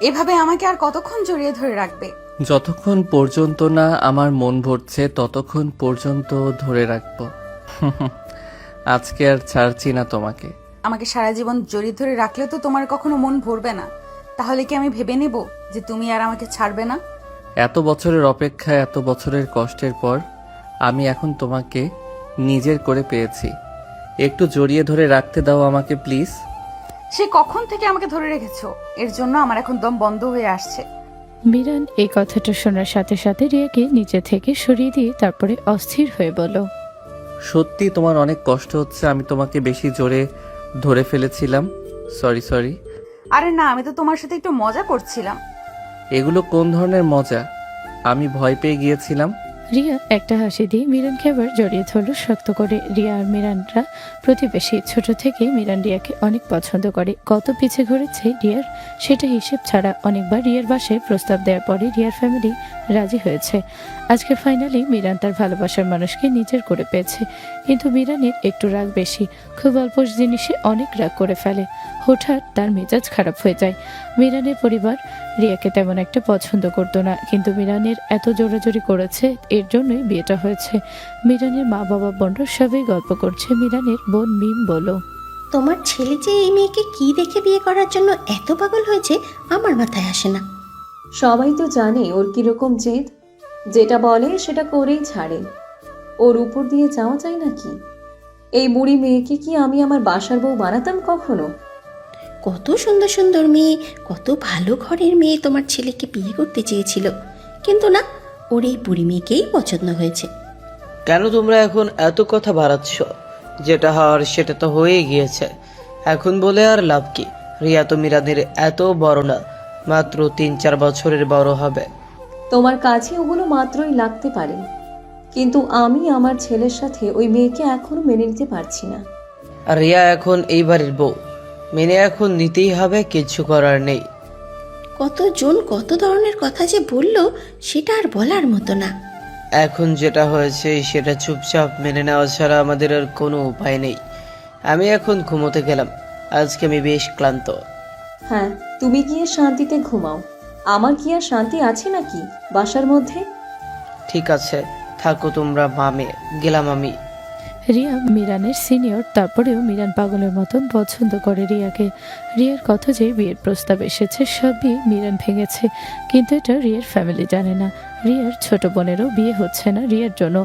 এভাবে আমাকে আর কতক্ষণ জড়িয়ে ধরে রাখবে? যতক্ষণ পর্যন্ত না আমার মন ভরছে ততক্ষণ পর্যন্ত ধরে রাখবো। আজকে আর ছাড়ছি না তোমাকে। আমাকে সারা জীবন জড়িয়ে ধরে রাখলেও তো তোমার কখনো মন ভরবে না। তাহলে কি আমি ভেবে নেব যে তুমি আর আমাকে ছাড়বে না? এত বছরের অপেক্ষা, এত বছরের কষ্টের পর আমি এখন তোমাকে নিজের করে পেয়েছি। একটু জড়িয়ে ধরে রাখতে দাও আমাকে প্লিজ। সে কখন থেকে আমাকে ধরে রেখেছো? এর জন্য আমার এখন দম বন্ধ হয়ে আসছে। মিরান এই কথাটা শোনার সাথে সাথে রিয়াকে নিচে থেকে সরিয়ে দিয়ে তারপরে অস্থির হয়ে বলল, সত্যি তোমার অনেক কষ্ট হচ্ছে, আমি তোমাকে বেশি জোরে ধরে ফেলেছিলাম। সরি। আরে না, আমি তো তোমার সাথে একটু মজা করছিলাম। এগুলো কোন ধরনের মজা? আমি ভয় পেয়ে গিয়েছিলাম। রিয়া একটা হাসি দিয়ে মিরানকে আবার জড়িয়ে ধরল শক্ত করে। রিয়া আর মিরানরা প্রতিবেশী। ছোট থেকে মিরান রিয়াকে অনেক পছন্দ করে। কত পিছে ঘুরেছে রিয়ার সেটা হিসেব ছাড়া। অনেকবার রিয়ার বাসায় প্রস্তাব দেওয়ার পরে রিয়ার ফ্যামিলি রাজি হয়েছে। আজকে ফাইনালি মিরান তার ভালোবাসার মানুষকে নিজের করে পেয়েছে। কিন্তু মিরানের একটু রাগ বেশি। খুব অল্প জিনিসে অনেক রাগ করে ফেলে। হঠাৎ তার মেজাজ খারাপ হয়ে যায়। মিরানের পরিবার রিয়াকে তেমন একটা পছন্দ করতো না, কিন্তু মিরানের এত জোরাজোরি করেছে, এর জন্যই বিয়েটা হয়েছে। মিরানের মা বাবা বোনরা সবাই গল্প করছে। মিরানের বোন মিম বলল, তোমার ছেলে যে এই মেয়েকে কি দেখে বিয়ে করার জন্য এত পাগল হয়েছে আমার মাথায় আসে না। সবাই তো জানে ওর কিরকম জেদ, যেটা বলে সেটা করেই ছাড়ে। ওর উপর দিয়ে যাওয়া যায় নাকি? এই বুড়ি মেয়েকে কি আমি আমার বাসার বউ বানাতাম কখনো? কত সুন্দর সুন্দর মেয়ে, কত ভালো ঘরের মেয়ে তোমার ছেলেকে বিয়ে করতে চেয়েছিল, কিন্তু না, ওর এই বুড়ি মেয়েকেই পছন্দ হয়েছে। কেন তোমরা এখন এত কথা বাড়াচ্ছ? যেটা হওয়ার সেটা তো হয়ে গিয়েছে, এখন বলে আর লাভ কি? রিয়া তো মিরাদের এত বড় না, মাত্র 3-4 বছরের বড় হবে। তোমার কাছে ওগুলো মাত্রই লাগতে পারে, কিন্তু আমি আমার ছেলের সাথে ওই মেয়েকে এখনো মেনে নিতে পারছি না। আর রিয়া এখন এই বাড়ির বউ, মেনে এখন নিতেই হবে, কিছু করার নেই। কতজন কত ধরনের কথা যে বলল সেটা আর বলার মতো না। এখন যেটা হয়েছে সেটা চুপচাপ মেনে নেওয়া ছাড়া আমাদের আর কোনো উপায় নেই। আমি এখন ঘুমোতে গেলাম, আজকে আমি বেশ ক্লান্ত। হ্যাঁ, তুমি গিয়ে শান্তিতে ঘুমাও। আমার কি আর শান্তি আছে নাকি বাসার মধ্যে? ঠিক আছে, থাকো তোমরা মামে, গেলাম আমি। রিয়া মিরানের সিনিয়র, তারপরেও মিরান পাগলের মতন পছন্দ করে রিয়াকে। রিয়ার কথা যে বিয়ের প্রস্তাব এসেছে সবই মিরান ভেঙেছে, কিন্তু এটা রিয়ার ফ্যামিলি জানে না। রিয়ার ছোট বোনেরও বিয়ে হচ্ছে না রিয়ার জন্য,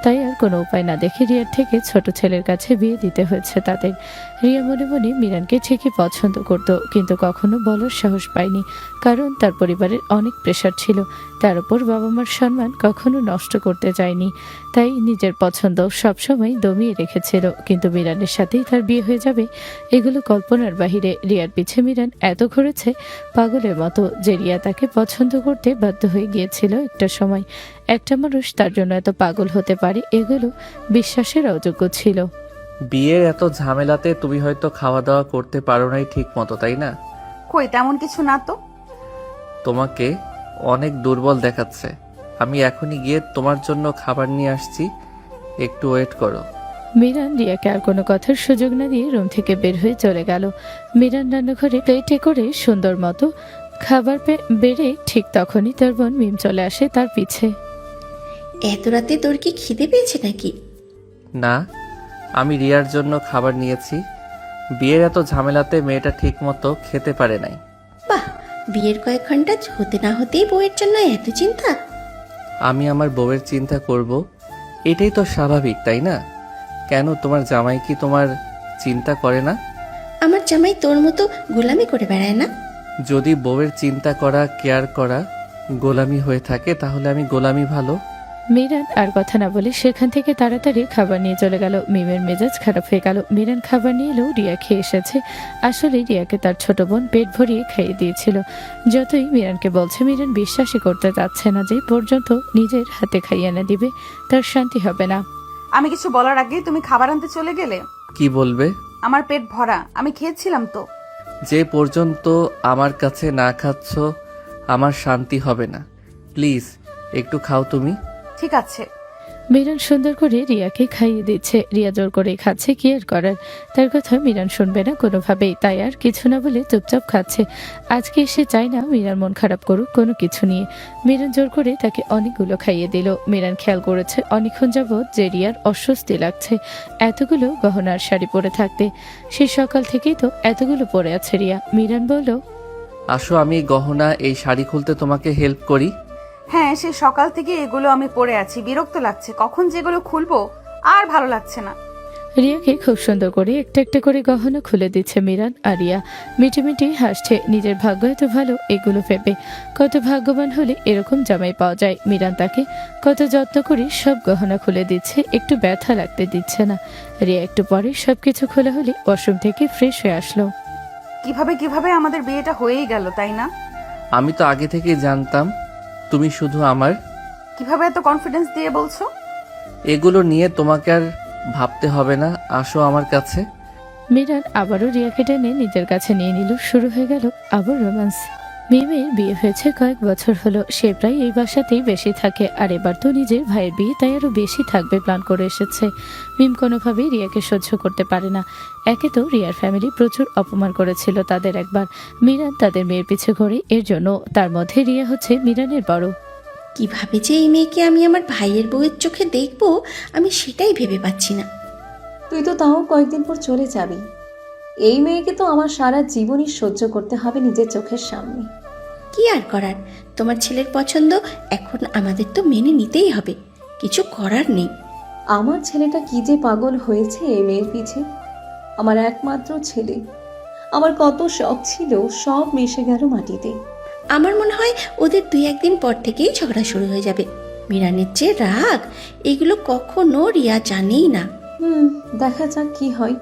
তাই আর কোনো উপায় না দেখে রিয়ার থেকে ছোট ছেলের কাছে বিয়ে দিতে হয়েছে তাদের। রিয়া মনে মনে মিরানকে ঠিকই পছন্দ করত, কিন্তু কখনো বলার সাহস পায়নি, কারণ তার পরিবারের অনেক প্রেশার ছিল। তার উপর বাবা মার সম্মান কখনো নষ্ট করতে চায়নি, তাই নিজের পছন্দ সবসময় দমিয়ে রেখেছিল। কিন্তু মিরানের সাথেই তার বিয়ে হয়ে যাবে, এগুলো কল্পনার বাহিরে। রিয়ার পিছে মিরান এত ঘুরেছে পাগলের মতো যে রিয়া তাকে পছন্দ করতে বাধ্য হয়ে গিয়েছিল একটা সময়। একটা মানুষ তার জন্য এত পাগল হতে পারে, এগুলো বিশ্বাসের অযোগ্য ছিল। বিয়ের এত ঝামেলাতে তুমি হয়তো খাওয়া দাওয়া করতে পারো নাই ঠিক মতো, তাই না? কই, তেমন কিছু না তো। তোমাকে অনেক দুর্বল দেখাচ্ছে। আমি এখনই গিয়ে তোমার জন্য খাবার নিয়ে আসছি, একটু ওয়েট করো। মিরান রিয়াকে আর কোনো কথার সুযোগ না দিয়ে রুম থেকে বের হয়ে চলে গেল। মিরান রান্নাঘরে প্লেটে করে সুন্দর মতো খাবার বেড়ে ঠিক তখনই তার বোন মিম চলে আসে তার পিছে। এত রাতে তোর কি খিদে পেয়েছে নাকি? না, আমি রিয়ার জন্য খাবার নিয়েছি। বিয়ের এত ঝামেলাতে মেয়েটা ঠিক মতো খেতে পারে নাই। বাহ, বিয়ের কয়েক ঘন্টা হতে না হতেই বউয়ের জন্য এত চিন্তা? আমি আমার বউয়ের চিন্তা করব, এটাই তো স্বাভাবিক, তাই না? কেন, তোমার জামাই কি তোমার চিন্তা করে না? আমার জামাই তোর মতো গোলামি করে বেড়ায় না। যদি বউয়ের চিন্তা করা, কেয়ার করা গোলামি হয়ে থাকে, তাহলে আমি গোলামি ভালো। মিরান আর কথা না বলে সেখান থেকে তাড়াতাড়ি খাবার নিয়ে চলে গেল। মিমের মেজাজ খারাপ হয়ে গেল। মিরান খাবার নিয়ে এলেও রিয়া খেয়ে এসেছে। আসলে রিয়াকে তার ছোট বোন পেট ভরিয়ে খাইয়ে দিয়েছিল। যতই মিরানকে বলছে, মিরান বিশ্বাসই করতে চাচ্ছে না যে পর্যন্ত নিজের হাতে খাইয়ে না দিবে তার শান্তি হবে না। আমি কিছু বলার আগেই তুমি খাবার আনতে চলে গেলে। কি বলবে? আমার পেট ভরা, আমি খেয়েছিলাম তো। যে পর্যন্ত আমার কাছে না খাচ্ছ আমার শান্তি হবে না। প্লিজ একটু খাও তুমি। ঠিক আছে। মিরান সুন্দর করে রিয়াকে খাইয়ে দিচ্ছে। রিয়া জোর করে খাচ্ছে, কি আর করার। তার কথা মিরান শুনবে না কোনোভাবেই, তাই আর কিছু না বলে চুপচাপ খাচ্ছে। আজকে সে চায় না মিরান মন খারাপ করুক কোনো কিছু নিয়ে। মিরান জোর করে তাকে অনেকগুলো খাইয়ে দিল। মিরান খেয়াল করেছে অনেকক্ষণ যাবৎ যে রিয়ার অস্বস্তি লাগছে এতগুলো গহনার শাড়ি পরে থাকতে। সে সকাল থেকেই তো এতগুলো পরে আছে রিয়া। মিরান বলল, আসো আমি এই গহনা এই শাড়ি খুলতে তোমাকে হেল্প করি। হ্যাঁ, সে সকাল থেকে এগুলো আমি পরে আছি, বিরক্ত লাগছে। কখন যেগুলো খুলবো আর ভালো লাগছে না। রিয়াকে খুব সুন্দর করে একটা একটা করে গহনা খুলে দিচ্ছে মিরান। আর রিয়া মিটি মিটি হাসছে, নিজের ভাগ্য এত ভালো এগুলো ভেবে। কত ভাগ্যবান হলে এরকম জামাই পাওয়া যায়। মিরান তাকে কত যত্ন করে সব গহনা খুলে দিচ্ছে, একটু ব্যথা লাগতে দিচ্ছে না। রিয়া একটু পরে সবকিছু খোলা হলে ওয়াশরুম থেকে ফ্রেশ হয়ে আসলো। কিভাবে আমাদের বিয়েটা হয়েই গেল, তাই না? আমি তো আগে থেকেই জানতাম তুমি শুধু আমার। কিভাবে এত কনফিডেন্স দিয়ে বলছো? এগুলো নিয়ে তোমাকে আর ভাবতে হবে না, আসো আমার কাছে। মিরান আবারও রিয়াকে টেনে নিজের কাছে নিয়ে নিল। শুরু হয়ে গেল আবার রোম্যান্স। মিমের বিয়ে হয়েছে কয়েক বছর হলো। সে প্রায় এই বাসাতেই বেশি থাকে, আর এবার তো নিজের ভাইয়ের বিয়ে, তাই আরো বেশি থাকবে প্ল্যান করে এসেছে। মিম কোনোভাবেই রিয়াকে সহ্য করতে পারে না। একে তো রিয়ার ফ্যামিলি প্রচুর অপমান করেছিল তাদের একবার। মিরান তাদের মেয়ের পিছু ঘোরে এর জন্য। তার মধ্যে রিয়া হচ্ছে মিরানের বড়। কিভাবে যে এই মেয়েকে আমি আমার ভাইয়ের বউয়ের চোখে দেখবো, আমি সেটাই ভেবে পাচ্ছি না। তুই তো তাও কয়েকদিন পর চলে যাবি। এই মেয়েকে তো আমার সারা জীবনই সহ্য করতে হবে নিজের চোখের সামনে। কি আর করার, তোমার ছেলের পছন্দ এখন আমাদের তো মেনে নিতেই হবে, কিছু করার নেই। আমার ছেলেটা কি যে পাগল হয়েছে এই মেয়ের পিছে। আমার একমাত্র ছেলে, আমার কত শখ ছিল, সব মিশে গেল মাটিতে। আমার মনে হয় ওদের 2-1 দিন পর থেকেই ঝগড়া শুরু হয়ে যাবে। মিরানের যে রাগ, এগুলো কখনো রিয়া জানেই না। দেখা যাক কি হয়।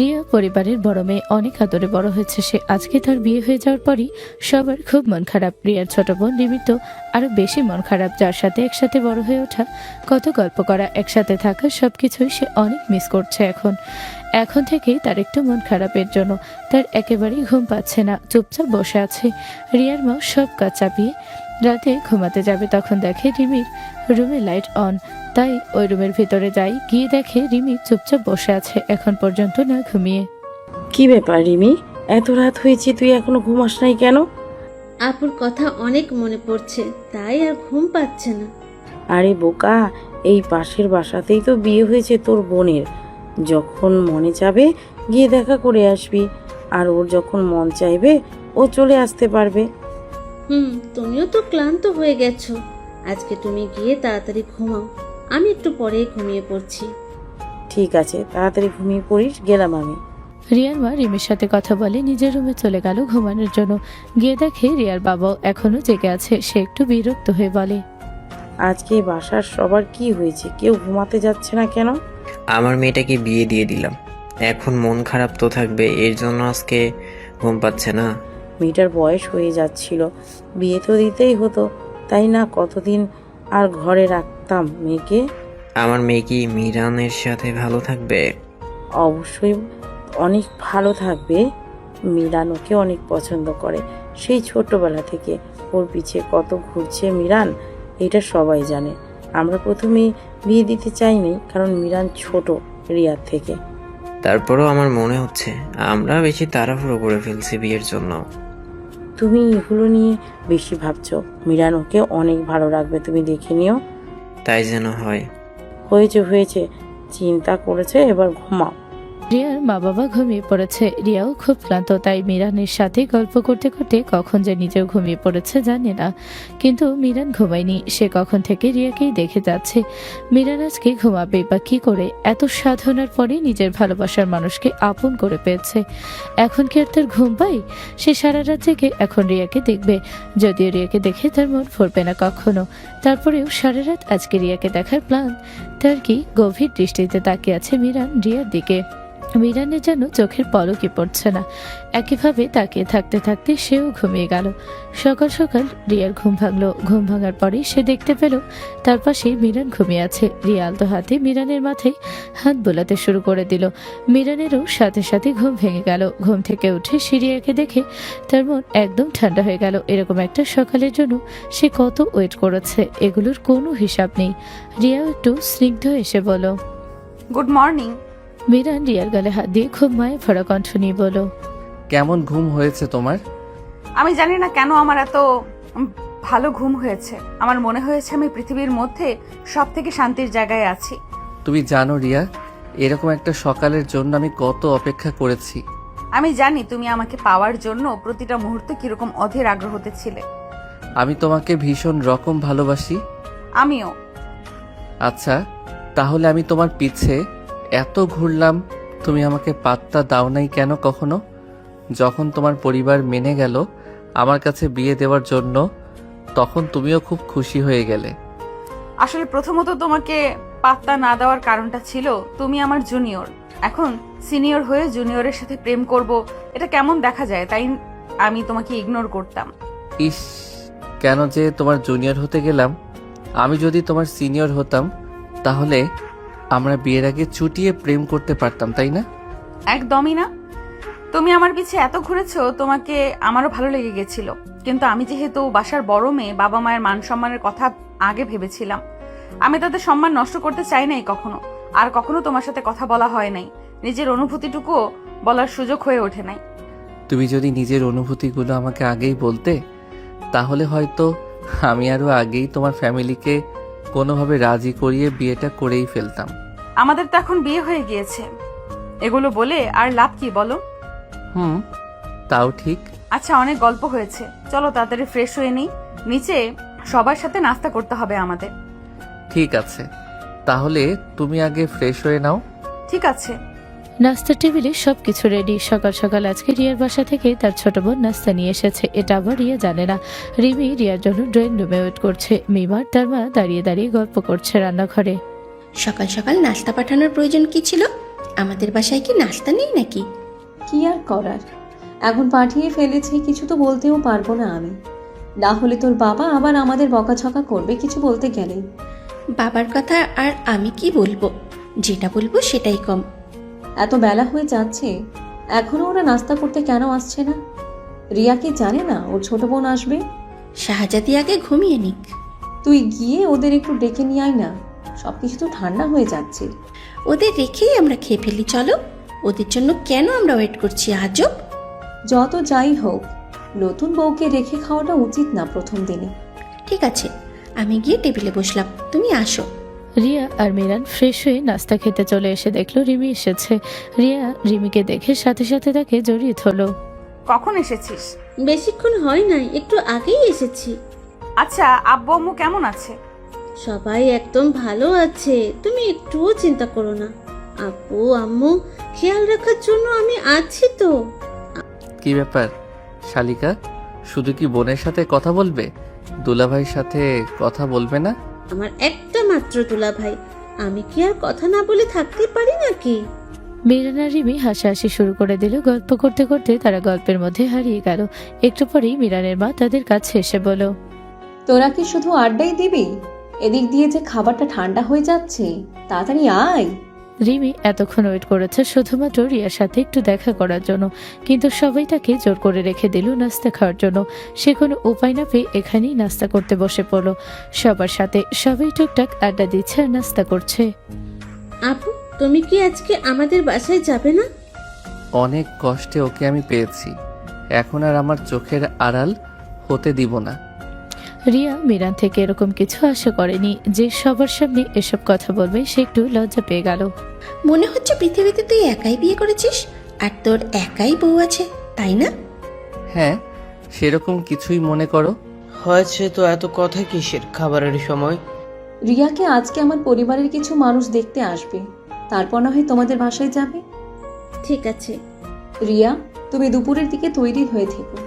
রিয়া পরিবারের বড় মেয়ে, অনেক আদরে বড় হয়েছে সে। আজকে তার বিয়ে হয়ে যাওয়ার পরই সবার খুব মন খারাপ। রিয়ার ছোট বোন রিমির তো আরো বেশি মন খারাপ, যার সাথে একসাথে বড় হয়ে ওঠা, কত গল্প করা, একসাথে থাকা, সবকিছুই সে অনেক মিস করছে এখন থেকেই তার একটু মন খারাপের জন্য। তার একেবারেই ঘুম পাচ্ছে না, চুপচাপ বসে আছে। রিয়ার মা সব কাজ চাপিয়ে রাতে ঘুমাতে যাবে, তখন দেখে রিমির রুমে লাইট অন। তাই ওই রুমের ভিতরে যাই, গিয়ে দেখে রিমি চুপচাপ বসে আছে, এখন পর্যন্ত না ঘুমিয়ে। কি ব্যাপার রিমি, এত রাত হয়েছে তুই এখনো ঘুমাস নাই কেন? আপুর কথা অনেক মনে পড়ছে, তাই আর ঘুম পাচ্ছে না। আরে বোকা, এই পাশের বাসাতেই তো বিয়ে হয়েছে তোর বোনের। যখন মনে চাবে গিয়ে দেখা করে আসবি, আর ওর যখন মন চাইবে ও চলে আসতে পারবে। তুমিও তো ক্লান্ত হয়ে গেছো, আজকে তুমি গিয়ে তাড়াতাড়ি ঘুমাও, আমি একটু পরেই ঘুমিয়ে পড়ছি। ঠিক আছে, তাড়াতাড়ি ঘুমিয়ে পড়িস, গেলাম আমি। রিয়ার মা রিমির সাথে কথা বলে নিজের রুমে চলে গেল ঘুমানোর জন্য। গিয়ে দেখে রিয়ার বাবাও এখনো জেগে আছে। সে একটু বিরক্ত হয়ে বলে, আজকে বাসার সবার কি হয়েছে, কেউ ঘুমাতে যাচ্ছে না কেন? আমার মেয়েটাকে বিয়ে দিয়ে দিলাম, এখন মন খারাপ তো থাকবে, এর জন্য আজকে ঘুম পাচ্ছে না। মেয়েটার বয়স হয়ে যাচ্ছিল, বিয়ে তো দিতেই হতো, তাই না? কতদিন আর ঘরে রাখতাম মেয়েকে। আমার মেয়ে কি মিরানের সাথে ভালো থাকবে? অবশ্যই অনেক ভালো থাকবে। মিরান ওকে অনেক পছন্দ করে, সেই ছোটবেলা থেকে ওর পিছে কত ঘুরছে মিরান, এটা সবাই জানে। আমরা প্রথমে বিয়ে দিতে চাইনি, কারণ মিরান ছোট রিয়ার থেকে। তারপরও আমার মনে হচ্ছে আমরা বেশি তাড়াহুড়ো করে ফেলছি বিয়ের জন্য। তুমি এগুলো নিয়ে বেশি ভাবছো, মিরান ওকে অনেক ভালো রাখবে, তুমি দেখে নিও। তাই যেন হয়। হয়েছে, চিন্তা করেছে, এবার ঘুমাও। রিয়ার মা বাবা ঘুমিয়ে পড়েছে। রিয়াও খুব ক্লান্ত, তাই মিরানের সাথে গল্প করতে করতে কখন যে নিজেও ঘুমিয়ে পড়েছে জানে না। কিন্তু মিরান ঘুমায়নি, সে কখন থেকে রিয়াকেই দেখে যাচ্ছে। মিরান আজকে ঘুমাবে বা কি করে? এত সাধনার পরে নিজের ভালোবাসার মানুষকে আপন করে পেয়েছে, এখন কি আর তার ঘুম পাই? সে সারা রাত জেগে এখন রিয়াকে দেখবে, যদিও রিয়াকে দেখে তার মন ভরবে না কখনো। তারপরেও সারা রাত আজকে রিয়াকে দেখার প্ল্যান। তার কি গভীর দৃষ্টিতে তাকিয়ে আছে মিরান রিয়ার দিকে। মিরানের যেন চোখের পলকই পড়ছে না। একইভাবে তাকিয়ে থাকতে থাকতে সেও ঘুমিয়ে গেল। সকাল সকাল রিয়ার ঘুম ভাঙলো। ঘুম ভাঙার পরেই সে দেখতে পেল তার পাশে মিরান ঘুমিয়ে আছে। রিয়া আলতো হাতে মিরানের মাথায় হাত বোলাতে শুরু করে দিল। মিরানেরও সাথে সাথে ঘুম ভেঙে গেল। ঘুম থেকে উঠে সিরিয়াকে দেখে তার মন একদম ঠান্ডা হয়ে গেল। এরকম একটা সকালের জন্য সে কত ওয়েট করেছে, এগুলোর কোনো হিসাব নেই। রিয়া একটু স্নিগ্ধ এসে বলল। Good morning. মিরান রিয়ার গালে হাত দিয়ে খুব মায়ে ভরা কণ্ঠ নিয়ে বলল। কেমন ঘুম হয়েছে তোমার? আমি জানি না কেন আমার এত ভালো ঘুম হয়েছে। আমার মনে হয়েছে আমি পৃথিবীর মধ্যে সব থেকে শান্তির জায়গায় আছি। তুমি জানো রিয়া, এরকম একটা সকালের জন্য আমি কত অপেক্ষা করেছি। আমি জানি তুমি আমাকে পাওয়ার জন্য প্রতিটা মুহূর্তে কিরকম অধীর আগ্রহতে ছিলে। আমি তোমাকে ভীষণ রকম ভালোবাসি। আমিও। আচ্ছা, তাহলে আমি তোমার পিছে এত ঘুরলাম, তুমি আমাকে পাত্তা দাও নাই কেন কখনো? যখন তোমার পরিবার মেনে গেল আমার কাছে বিয়ে দেওয়ার জন্য, তখন তুমিও খুব খুশি হয়ে গেলে। আসলে প্রথমত তোমাকে পাত্তা না দেওয়ার কারণটা ছিল তুমি আমার জুনিয়র। এখন সিনিয়র হয়ে জুনিয়রের সাথে প্রেম করব, এটা কেমন দেখা যায়, তাই আমি তোমাকে ইগনোর করতাম। ইস, কেন যে তোমার জুনিয়র হতে গেলাম। আমি যদি তোমার সিনিয়র হতাম তাহলে আমরা বিয়ের আগে চুটিয়ে প্রেম করতে পারতাম, তাই না? একদমই না। তুমি আমার পিছে এত ঘুরেছো, তোমাকে আমারও ভালো লেগে গেছিল। কিন্তু আমি যেহেতু বাসার বড় মেয়ে, বাবা মায়ের মান সম্মানের কথা আগে ভেবেছিলাম। আমি তাদের সম্মান নষ্ট করতে চাই নাই কখনো। আর কখনো তোমার সাথে কথা বলা হয় নাই, নিজের অনুভূতিটুকুও বলার সুযোগ হয়ে ওঠে নাই। তুমি যদি নিজের অনুভূতিগুলো আমাকে আগেই বলতে, তাহলে হয়তো আমি আরো আগেই তোমার ফ্যামিলিকে কোনোভাবে রাজি করিয়ে বিয়েটা করেই ফেলতাম। আমাদের তো এখন বিয়ে হয়ে গিয়েছে, এগুলো বলে আর লাভ কি বলো? তাও ঠিক। আচ্ছা, অনেক গল্প হয়েছে, চলো তাড়াতাড়ি ফ্রেশ হয়ে নেই। নিচে সবার সাথে নাস্তা করতে হবে আমাদের। ঠিক আছে, তাহলে তুমি আগে ফ্রেশ হয়ে নাও। ঠিক আছে। নাস্তার টেবিলে সবকিছু রেডি। সকাল সকাল আজকে রিয়ার বাসা থেকে তার ছোট বোন নাস্তা নিয়ে এসেছে, এটা আবার রিয়া জানে না। রিমি রিয়ার জন্য ড্রয়িং রুমে ওয়েট করছে। মিমার তার মা দাঁড়িয়ে দাঁড়িয়ে গল্প করছে রান্নাঘরে। সকাল সকাল নাস্তা পাঠানোর প্রয়োজন কি ছিল? আমাদের বাসায় কি নাস্তা নেই নাকি? কি আর করার, এখন পাঠিয়ে ফেলেছি, কিছু তো বলতেও পারবো না আমি। না হলে তোর বাবা আবার আমাদের বকাঝকা করবে কিছু বলতে গেলেই। বাবার কথা আর আমি কি বলবো, যেটা বলবো সেটাই কম। এত বেলা হয়ে যাচ্ছে, এখনো ওরা নাস্তা করতে কেন আসছে না? রিয়া কি জানে না ওর ছোট বোন আসবে? শাহজাদি আগে ঘুমিয়ে নিক। তুই গিয়ে ওদের একটু ডেকে নিয়ে আয় না, সবকিছু তো ঠান্ডা হয়ে যাচ্ছে। ওদের রেখেই আমরা খেয়ে ফেলি, চলো। ওদের জন্য কেন আমরা ওয়েট করছি আজব? যত যাই হোক, নতুন বউকে রেখে খাওয়াটা উচিত না প্রথম দিনে। ঠিক আছে, আমি গিয়ে টেবিলে বসলাম, তুমি আসো। রিয়া আর মিরান ফ্রেশ হয়ে নাস্তা খেতে চলে এসে দেখলো রিমি এসেছে। রিয়া রিমিকে দেখে সাথে সাথে তাকে জড়িয়ে ধরলো। কখন এসেছিস? বেশিক্ষণ হয় নাই, একটু আগেই এসেছি। আচ্ছা, আব্বু আম্মু কেমন আছে? সবাই একদম ভালো আছে, তুমি একটুও চিন্তা করো না। আব্বু আম্মু খেয়াল রাখার জন্য আমি আছি তো। কি ব্যাপার শালিকা, শুধু কি বোনের সাথে কথা বলবে, দুলাভাইয়ের সাথে কথা বলবে না? আমার একটা মাত্র দুলা ভাই, আমি কি আর কথা না বলে থাকতে পারি নাকি? মিরান আর রিমি হাসাহাসি শুরু করে দিল। গল্প করতে করতে তারা গল্পের মধ্যে হারিয়ে গেল। একটু পরেই মিরানের মা তাদের কাছে এসে বলল। তোরা কি শুধু আড্ডাই দিবি? এদিক দিয়ে যে খাবারটা ঠান্ডা হয়ে যাচ্ছে, তাড়াতাড়ি আয়। রিমি এতক্ষণ ওয়েট করেছে শুধুমাত্র রিয়ার সাথে একটু দেখা করার জন্য, কিন্তু সবাই তাকে জোর করে রেখে দিল নাস্তা খাওয়ার জন্য। সে কোনো উপায় না পেয়ে এখানেই নাস্তা করতে বসে পড়ল। সবার সাথে সবাই টুকটাক আড্ডা দিচ্ছে আর নাস্তা করছে। আপু, তুমি কি আজকে আমাদের বাসায় যাবে না? অনেক কষ্টে ওকে আমি পেয়েছি, এখন আর আমার চোখের আড়াল হতে দিব না। রিয়া মিরান থেকে এরকম কিছু আশা করেনি যে সবার সামনে এসব কথা বলবে। সে একটু লজ্জা পেয়ে গেল। মনে হচ্ছে পৃথিবীতে তুই একাই বিয়ে করেছিস আর তোর একাই বউ আছে, তাই না? হ্যাঁ, সেরকম কিছুই মনে করো। হয়েছে তো এত কথা কিসের খাবারের সময়? রিয়াকে আজকে আমার পরিবারের কিছু মানুষ দেখতে আসবে, তারপর না হয় তোমাদের বাসায় যাবে। ঠিক আছে। রিয়া, তুমি দুপুরের দিকে তৈরি হয়ে থেকো,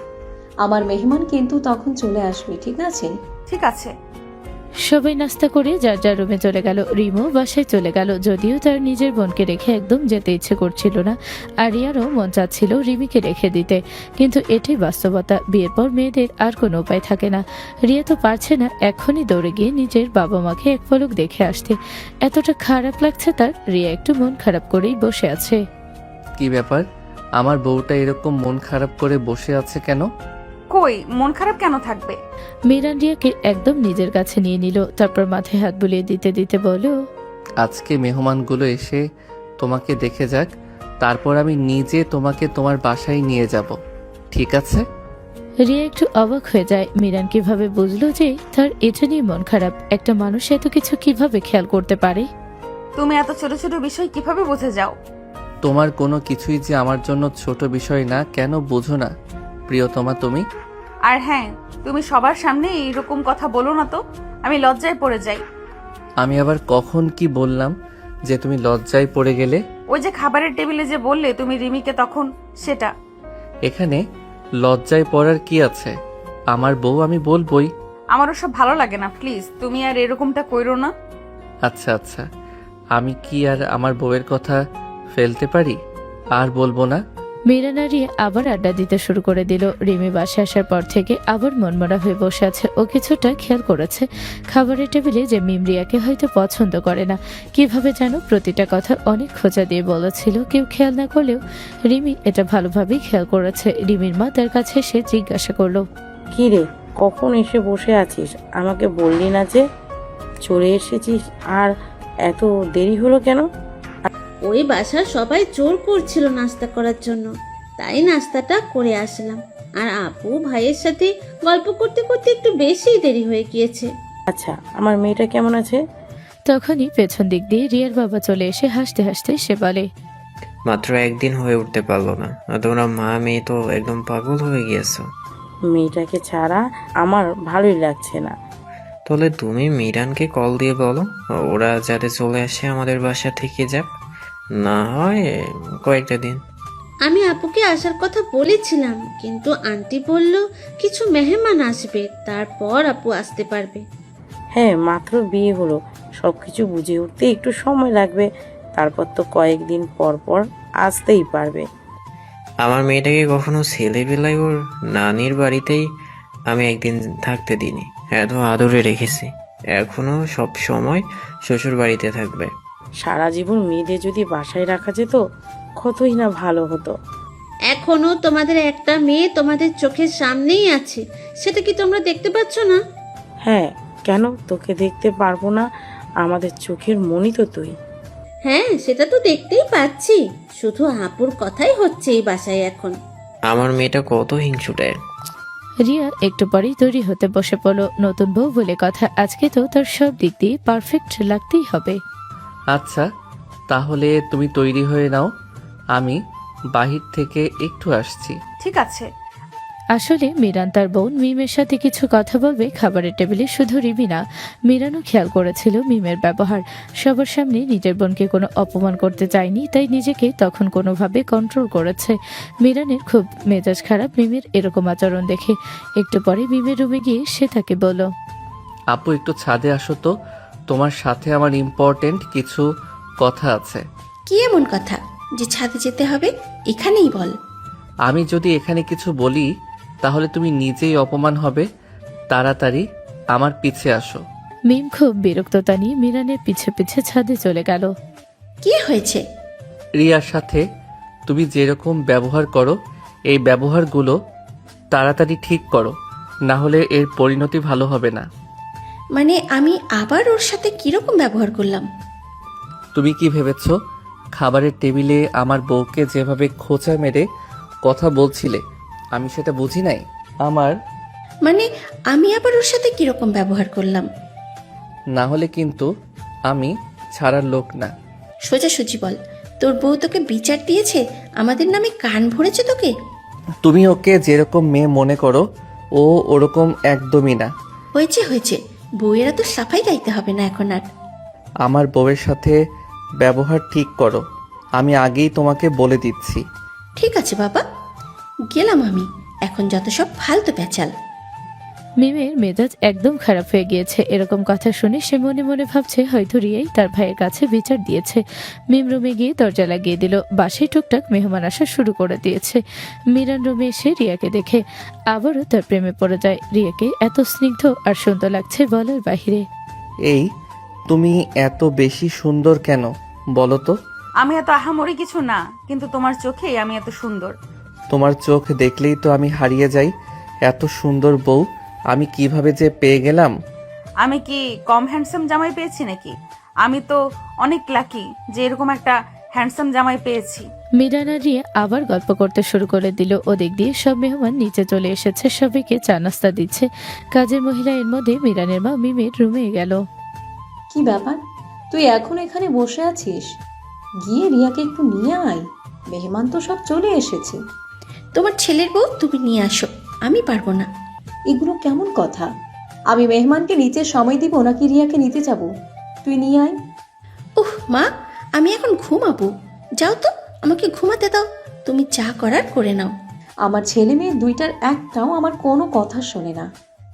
আমার মেহমান কিন্তু তখন চলে আসবে, ঠিক আছে? ঠিক আছে। সবাই নাস্তা করে যার যার রুমে চলে গেল। রিমও বাসায় চলে গেল, যদিও তার নিজের বোনকে রেখে একদম যেতে ইচ্ছে করছিল না। আর রিয়ারও মন চাচ্ছিল রিমিকে রেখে দিতে, কিন্তু এটাই বাস্তবতা। বিয়ের পর মেয়েদের আর কোনো উপায় থাকে না। রিয়া তো পারছে না এখনই দৌড়ে গিয়ে নিজের বাবা মাকে এক পলক দেখে আসতে। এতটা খারাপ লাগছে তার। রিয়া একটু মন খারাপ করেই বসে আছে। কি ব্যাপার, আমার বউটা এরকম মন খারাপ করে বসে আছে কেন? কই, মন খারাপ কেন থাকবে? মিরান রিয়াকে একদম নিজের কাছে নিয়ে নিল, তারপর মাথায় হাত বুলিয়ে দিতে দিতে বলল, আজকে মেহমানগুলো এসে তোমাকে দেখে যাক, তারপর আমি নিজে তোমাকে তোমার বাসায় নিয়ে যাব, ঠিক আছে? রিয়া একটু অবাক হয়ে যায়। মিরান কিভাবে বুঝলো যে তার এটা নিয়ে মন খারাপ? একটা মানুষ এত কিছু কিভাবে খেয়াল করতে পারে? তুমি এত ছোট ছোট বিষয় কিভাবে বুঝে যাও? তোমার কোনো কিছুই যে আমার জন্য ছোট বিষয় না, কেন বোঝো না প্রিয়তমা তুমি? আর হ্যাঁ, তুমি সবার সামনে এইরকম কথা বলো না তো, আমি লজ্জায় পড়ে যাই। আমি আবার কখন কি বললাম যে তুমি লজ্জায় পড়ে গেলে? ওই যে খাবারের টেবিলে যে বললে তুমি রিমিকে, তখন সেটা। এখানে লজ্জায় পড়ার কি আছে? আমার বউ, আমি বলবোই। আমার ওসব ভালো লাগে না, প্লিজ তুমি আর এরকমটা কইরো না। আচ্ছা আচ্ছা, আমি কি আর আমার বউয়ের কথা ফেলতে পারি? আর বলবো না। মিরান আর রিয়া আবার আড্ডা দিতে শুরু করে দিল। রিমি বাসায় আসার পর থেকে আবার মনমরা হয়ে বসে আছে। ও কিছুটা খেয়াল করেছে খাবারের টেবিলে যে মিম রিয়াকে হয়তো পছন্দ করে না। কিভাবে যেন প্রতিটা কথা অনেক খোঁচা দিয়ে বলেছিল, কেউ খেয়াল না করলেও রিমি এটা ভালোভাবেই খেয়াল করেছে। রিমির মা তার কাছে এসে জিজ্ঞাসা করলো, কি রে, কখন এসে বসে আছিস? আমাকে বললি না যে চলে এসেছিস? আর এত দেরি হলো কেন? ওই বাসার সবাই জোর করছিল নাস্তা করার জন্য, তাই নাস্তাটা করে আসলাম। আর আপু ভাইয়ের সাথে গল্প করতে করতে একটু বেশি দেরি হয়ে গিয়েছে। আচ্ছা, আমার মেয়েটা কেমন আছে? তখনই পেছন দিক দিয়ে রিয়ার বাবা চলে এসে হাসতে হাসতে সে বলে, মাত্র একদিন হয়ে উঠতে পারলো না, আর তোমরা মা মেয়ে তো একদম পাগল হয়ে গিয়েছো। মেয়েটাকে ছাড়া আমার ভালোই লাগছে না। তাহলে তুমি মিরানকে কল দিয়ে বলো ওরা যাতে চলে আসে আমাদের বাসা থেকে যাক, না হয় কয়েকটা দিন। আমি আপুকে আসার কথা বলেছিলাম, কিন্তু আন্টি বলল কিছু মেহমান আসবে, তারপর আপু আসতে পারবে। হ্যাঁ, মাত্র বিয়ে হলো, সবকিছু বুঝে উঠতে একটু সময় লাগবে। তারপর তো কয়েকদিন পর পর আসতেই পারবে। আমার মেয়েটাকে কখনো ছেলেবেলায় ওর নানির বাড়িতেই আমি একদিন থাকতে দিইনি, এত আদরে রেখেছি, এখনো সব সময় শ্বশুর বাড়িতে থাকবে। সারা জীবন মেয়েদের যদি বাসায় রাখা যেত কতই না ভালো হতো। এখনো তোমাদের একটা মেয়ে তোমাদের চোখের সামনেই আছে, সেটা কি তোমরা দেখতে পাচ্ছ না? হ্যাঁ, কেন তোকে দেখতে পারবো না? আমাদের চোখের মনি তো তুই। হ্যাঁ, সেটা তো দেখতেই পাচ্ছি, শুধু আপুর কথাই হচ্ছে এই বাসায় এখন। আমার মেয়েটা কত হিংসুটে। রিয়া একটু পরেই তৈরি হতে বসে পড়লো। নতুন বউ বলে কথা, আজকে তো তার সব দিক দিয়ে পারফেক্ট লাগতেই হবে। আচ্ছা, তাহলে তুমি তৈরি হয়ে নাও, আমি বাহির থেকে একটু আসছি। ঠিক আছে। আসলে মিরান তার বোন মিমের সাথে কিছু কথা বলবে খাবারের টেবিলে। শুধু রিমি না, মিরানও খেয়াল করেছিল মিমের ব্যবহার। সবার সামনে নিজের বোনকে কোনো অপমান করতে চায়নি, তাই নিজেকে তখন কোনোভাবে কন্ট্রোল করেছে। মিরানের খুব মেজাজ খারাপ মিমের এরকম আচরণ দেখে। একটু পরে মিমের রুমে গিয়ে সে তাকে বলল, আপু একটু ছাদে আসো তো, তোমার সাথে আমার ইম্পর্টেন্ট কিছু কথা আছে। কি এমন কথা যে ছাদে যেতে হবে? এখানেই বল। আমি যদি এখানে কিছু বলি তাহলে তুমি নিজেই অপমান হবে, তাড়াতাড়ি আমার পিছে আসো। মিম খুব বিরক্ততা নিয়ে মিরানের পিছে পিছে ছাদে চলে গেল। কি হয়েছে? রিয়ার সাথে তুমি যেরকম ব্যবহার করো, এই ব্যবহারগুলো তাড়াতাড়ি ঠিক করো, না হলে এর পরিণতি ভালো হবে না। মানে আমি আবার ওর সাথে কিরকম ব্যবহার করলাম? তুমি কি ভেবেছ খাবারের টেবিলে আমার বউকে যেভাবে খোঁচা মেরে কথা বলছিলে আমি সেটা বুঝি নাই? মানে আমি আবার ওর সাথে কিরকম ব্যবহার করলাম? না হলে কিন্তু আমি ছাড়ার লোক না। সোজাসুজি বল, তোর বউ তোকে বিচার দিয়েছে? আমাদের নামে কান ভরেছে তোকে? তুমি ওকে যেরকম মেয়ে মনে করো, ও ওরকম একদমই না। হয়েছে হয়েছে, বউয়েরা তো সাফাই গাইতে হবে না এখন আর। আমার বউয়ের সাথে ব্যবহার ঠিক করো, আমি আগেই তোমাকে বলে দিচ্ছি। ঠিক আছে বাবা, গেলাম আমি। এখন যত সব ফালতু পেঁচাল। মিমের মেজাজ একদম খারাপ হয়ে গিয়েছে। এরকম কথা শুনে সে মনে মনে ভাবছে হয়তো রিয়াই তার ভাইয়ের কাছে বিচার দিয়েছে। মিম রুমে গিয়ে দরজা লাগিয়ে দিল। বাসায় টুকটাক মেহমান আসা শুরু করে দিয়েছে। মিরান রুমে এসে রিয়াকে দেখে আবারও তার প্রেমে পড়ে যায়। রিয়াকে এত স্নিগ্ধ আর সুন্দর লাগছে বলার বাহিরে। এই তুমি এত বেশি সুন্দর কেন বলো তো? আমি এত আহামরি কিছু না, কিন্তু তোমার চোখে আমি এত সুন্দর। তোমার চোখ দেখলেই তো আমি হারিয়ে যাই। এত সুন্দর বউ আমি কিভাবে যে পেয়ে গেলাম। আমি কি কম হ্যান্ডসাম জামাই পেয়েছি নাকি? আমি তো অনেক লাকি যে এরকম একটা হ্যান্ডসাম জামাই পেয়েছি। মিরান আর রিয়া আবার গল্প করতে শুরু করে দিল। ওদিক দিয়ে সব মেহমান নিচে চলে এসেছে, সবাইকে চা নাস্তা দিচ্ছে। কাজের মহিলা এর মধ্যে মিরানের মা মিমের রুমে গেল। কি ব্যাপার, তুই এখন এখানে বসে আছিস? গিয়ে রিয়াকে একটু নিয়ে আয়, মেহমান তো সব চলে এসেছে। তোমার ছেলের বউ তুমি নিয়ে আসো, আমি পারবো না। এগুলো কেমন কথা? আমি মেহমানকে নিচে সময় দিব নাকি রিয়াকে নিতে যাব? তুই নিয়ে আয়। উহ মা, আমি এখন ঘুমাবো। যাও তো, আমাকে ঘুমাতে দাও। তুমি যা করার করে নাও। আমার ছেলে মেয়ে দুইটার একটাও আমার কোনো কথা শোনে না,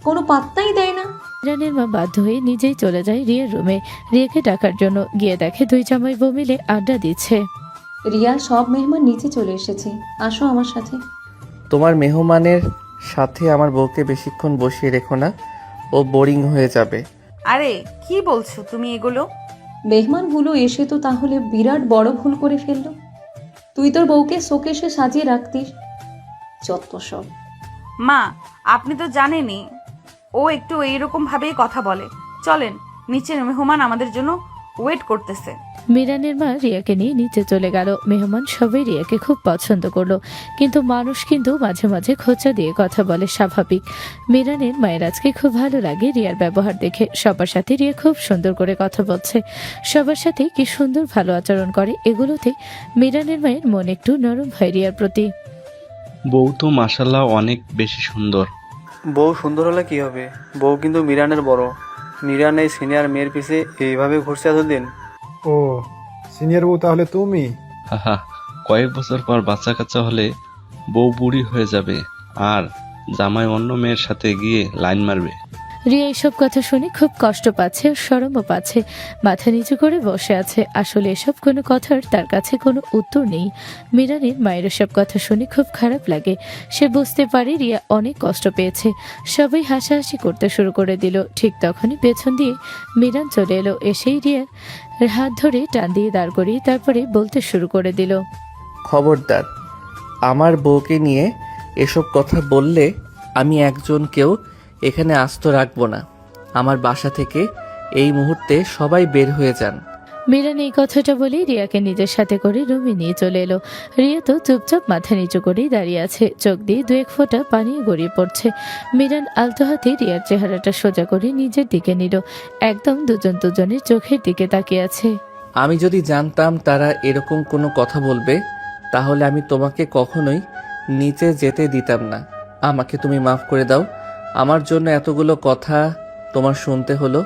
কোনো পাত্তাই দেয় না। মিরানের মা বাধ্য হয়ে নিজেই চলে যায় রিয়ার রুমে রিয়াকে ডাকার জন্য। গিয়ে দেখে দুই জামাই বউ মিলে আড্ডা দিচ্ছে। রিয়া, সব মেহমান নিচে চলে এসেছে, আসো আমার সাথে। তোমার মেহমানের সাথে আমার বউকে বেশিক্ষণ বসিয়ে রেখো না, ও বোরিং হয়ে যাবে। আরে কি বলছো তুমি এগুলো? মেহমানগুলো এসে তো তাহলে বিরাট বড় ভুল করে ফেললো। তুই তোর বউকে শোকেশে সাজিয়ে রাখতিস। যত সব। মা, আপনি তো জানেনই ও একটু এইরকম ভাবেই কথা বলে। চলেন, নিচের মেহমান আমাদের জন্য ওয়েট করতেছে। মিরানের মা রিয়াকে নিয়ে নিচে চলে গেল। মেহমান সবাই রিয়াকে খুব পছন্দ করলো, কিন্তু মানুষ কিন্তু মাঝে মাঝে খোঁচা দিয়ে কথা বলে, স্বাভাবিক। মিরানের মায়ের আজকে খুব ভালো লাগে রিয়ার ব্যবহার দেখে। সবার সাথে রিয়া খুব সুন্দর করে কথা বলছে, সবার সাথে কি সুন্দর ভালো আচরণ করে। এগুলোতে মিরানের মায়ের মন একটু নরম হয় রিয়ার প্রতি। বউ তো মাশাল্লাহ অনেক বেশি সুন্দর। বউ সুন্দর হলে কি হবে? বউ কিন্তু মিরানের বড়। মিরান এই সিনিয়র মেয়ের পিছে এইভাবে ঘুরছে এতদিন। ও, সিনিয়র বউ তাহলে তুমি? হাহা, কয়েক বছর পর বাচ্চা কাচ্চা হলে বউ বুড়ি হয়ে যাবে আর জামাই অন্য মেয়ের সাথে গিয়ে লাইন মারবে। রিয়া এসব কথা শুনে খুব কষ্ট পাচ্ছে আর শরমও পাচ্ছে। মাথা নিচু করে বসে আছে। আসলে এসব কোনো কথার তার কাছে কোনো উত্তর নেই। মিরানের মায়ের এসব কথা শুনে খুব খারাপ লাগে। সে বুঝতে পারে রিয়া অনেক কষ্ট পেয়েছে। সবাই হাসাহাসি করতে শুরু করে দিল। ঠিক তখনই পেছন দিয়ে মিরান চলে এলো। এসেই রিয়ার হাত ধরে টান দিয়ে দাঁড় করিয়ে তারপরে বলতে শুরু করে দিল। খবরদার, আমার বউকে নিয়ে এসব কথা বললে আমি একজনকেও এখানে আস্ত রাখবো না। আমার বাসা থেকে এই মুহূর্তে সবাই বের হয়ে যান। মিরান এই কথাটা বলেই রিয়াকে নিজের সাথে করে রুমে নিয়ে চলে এলো। রিয়া তো চুপচাপ মাথা নিচু করেই দাঁড়িয়ে আছে, চোখ দিয়ে দু এক ফোঁটা পানি গড়িয়ে পড়ছে। মিরান আলতো হাতে রিয়ার চেহারাটা সোজা করে নিজের দিকে নিল। একদম দুজনের চোখের দিকে তাকিয়ে আছে। আমি যদি জানতাম তারা এরকম কোনো কথা বলবে তাহলে আমি তোমাকে কখনোই নিচে যেতে দিতাম না। আমাকে তুমি মাফ করে দাও। আমার জন্য এতগুলো কথা তোমার শুনতে হলো।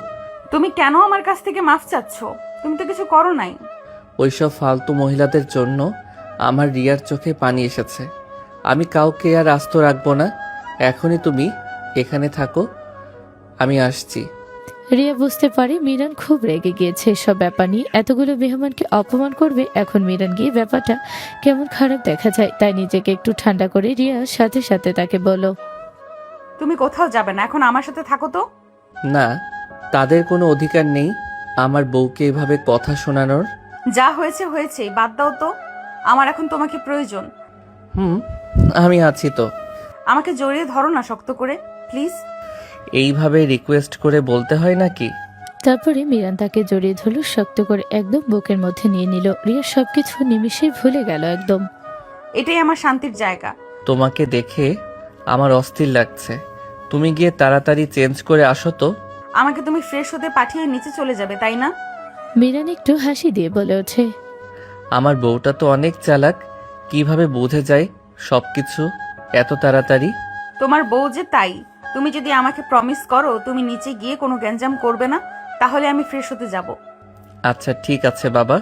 তুমি কেন আমার কাছ থেকে মাফ চাচ্ছ? তুমি তো কিছু করো নাই। ওইসব ফালতু মহিলাদের জন্য আমার রিয়ার চোখে পানি এসেছে। আমি কাউকে আর আস্ত রাখবো না। এখনই তুমি এখানে থাকো, আমি আসছি। রিয়া বুঝতে পারে মিরান খুব রেগে গিয়েছে সব ব্যাপার নিয়ে। এতগুলো মেহমানকে অপমান করবে। এখন মিরান গিয়ে ব্যাপারটা কেমন খারাপ দেখা যায়, তাই নিজেকে একটু ঠান্ডা করে রিয়ার সাথে সাথে তাকে বলো, তুমি কোথাও যাবে না, এখন আমার সাথে থাকো তো। না, তাদের কোনো অধিকার নেই আমার বউকে এভাবে কথা শোনানোর। যা হয়েছে হয়েছে, বাদ দাও তো। আমার এখন তোমাকে প্রয়োজন। আমি আছি তো। আমাকে জড়িয়ে ধরো না শক্ত করে, প্লিজ। এইভাবে রিকোয়েস্ট করে বলতে হয় নাকি? তারপরে মিরান তাকে জড়িয়ে ধরল শক্ত করে, একদম বুকের মধ্যে নিয়ে নিল। রিয়া সবকিছু নিমিষেই ভুলে গেল একদম। এটাই আমার শান্তির জায়গা। তোমাকে দেখে আমার অস্থির লাগছে। তুমি গিয়ে তাড়াতাড়ি চেঞ্জ করে আসো তো। আমাকে তুমি ফ্রেশ হতে পাঠিয়ে নিচে চলে যাবে, তাই না? মিরান একটু হাসি দিয়ে বলে ওঠে, আমার বউটা তো অনেক চালাক, কিভাবে বুঝে যায় সবকিছু এত তাড়াতাড়ি। তোমার বউ যে তাই। তুমি যদি আমাকে প্রমিস করো তুমি নিচে গিয়ে কোনো গ্যাঞ্জাম করবে না, তাহলে আমি ফ্রেশ হতে যাব। আচ্ছা ঠিক আছে বাবা,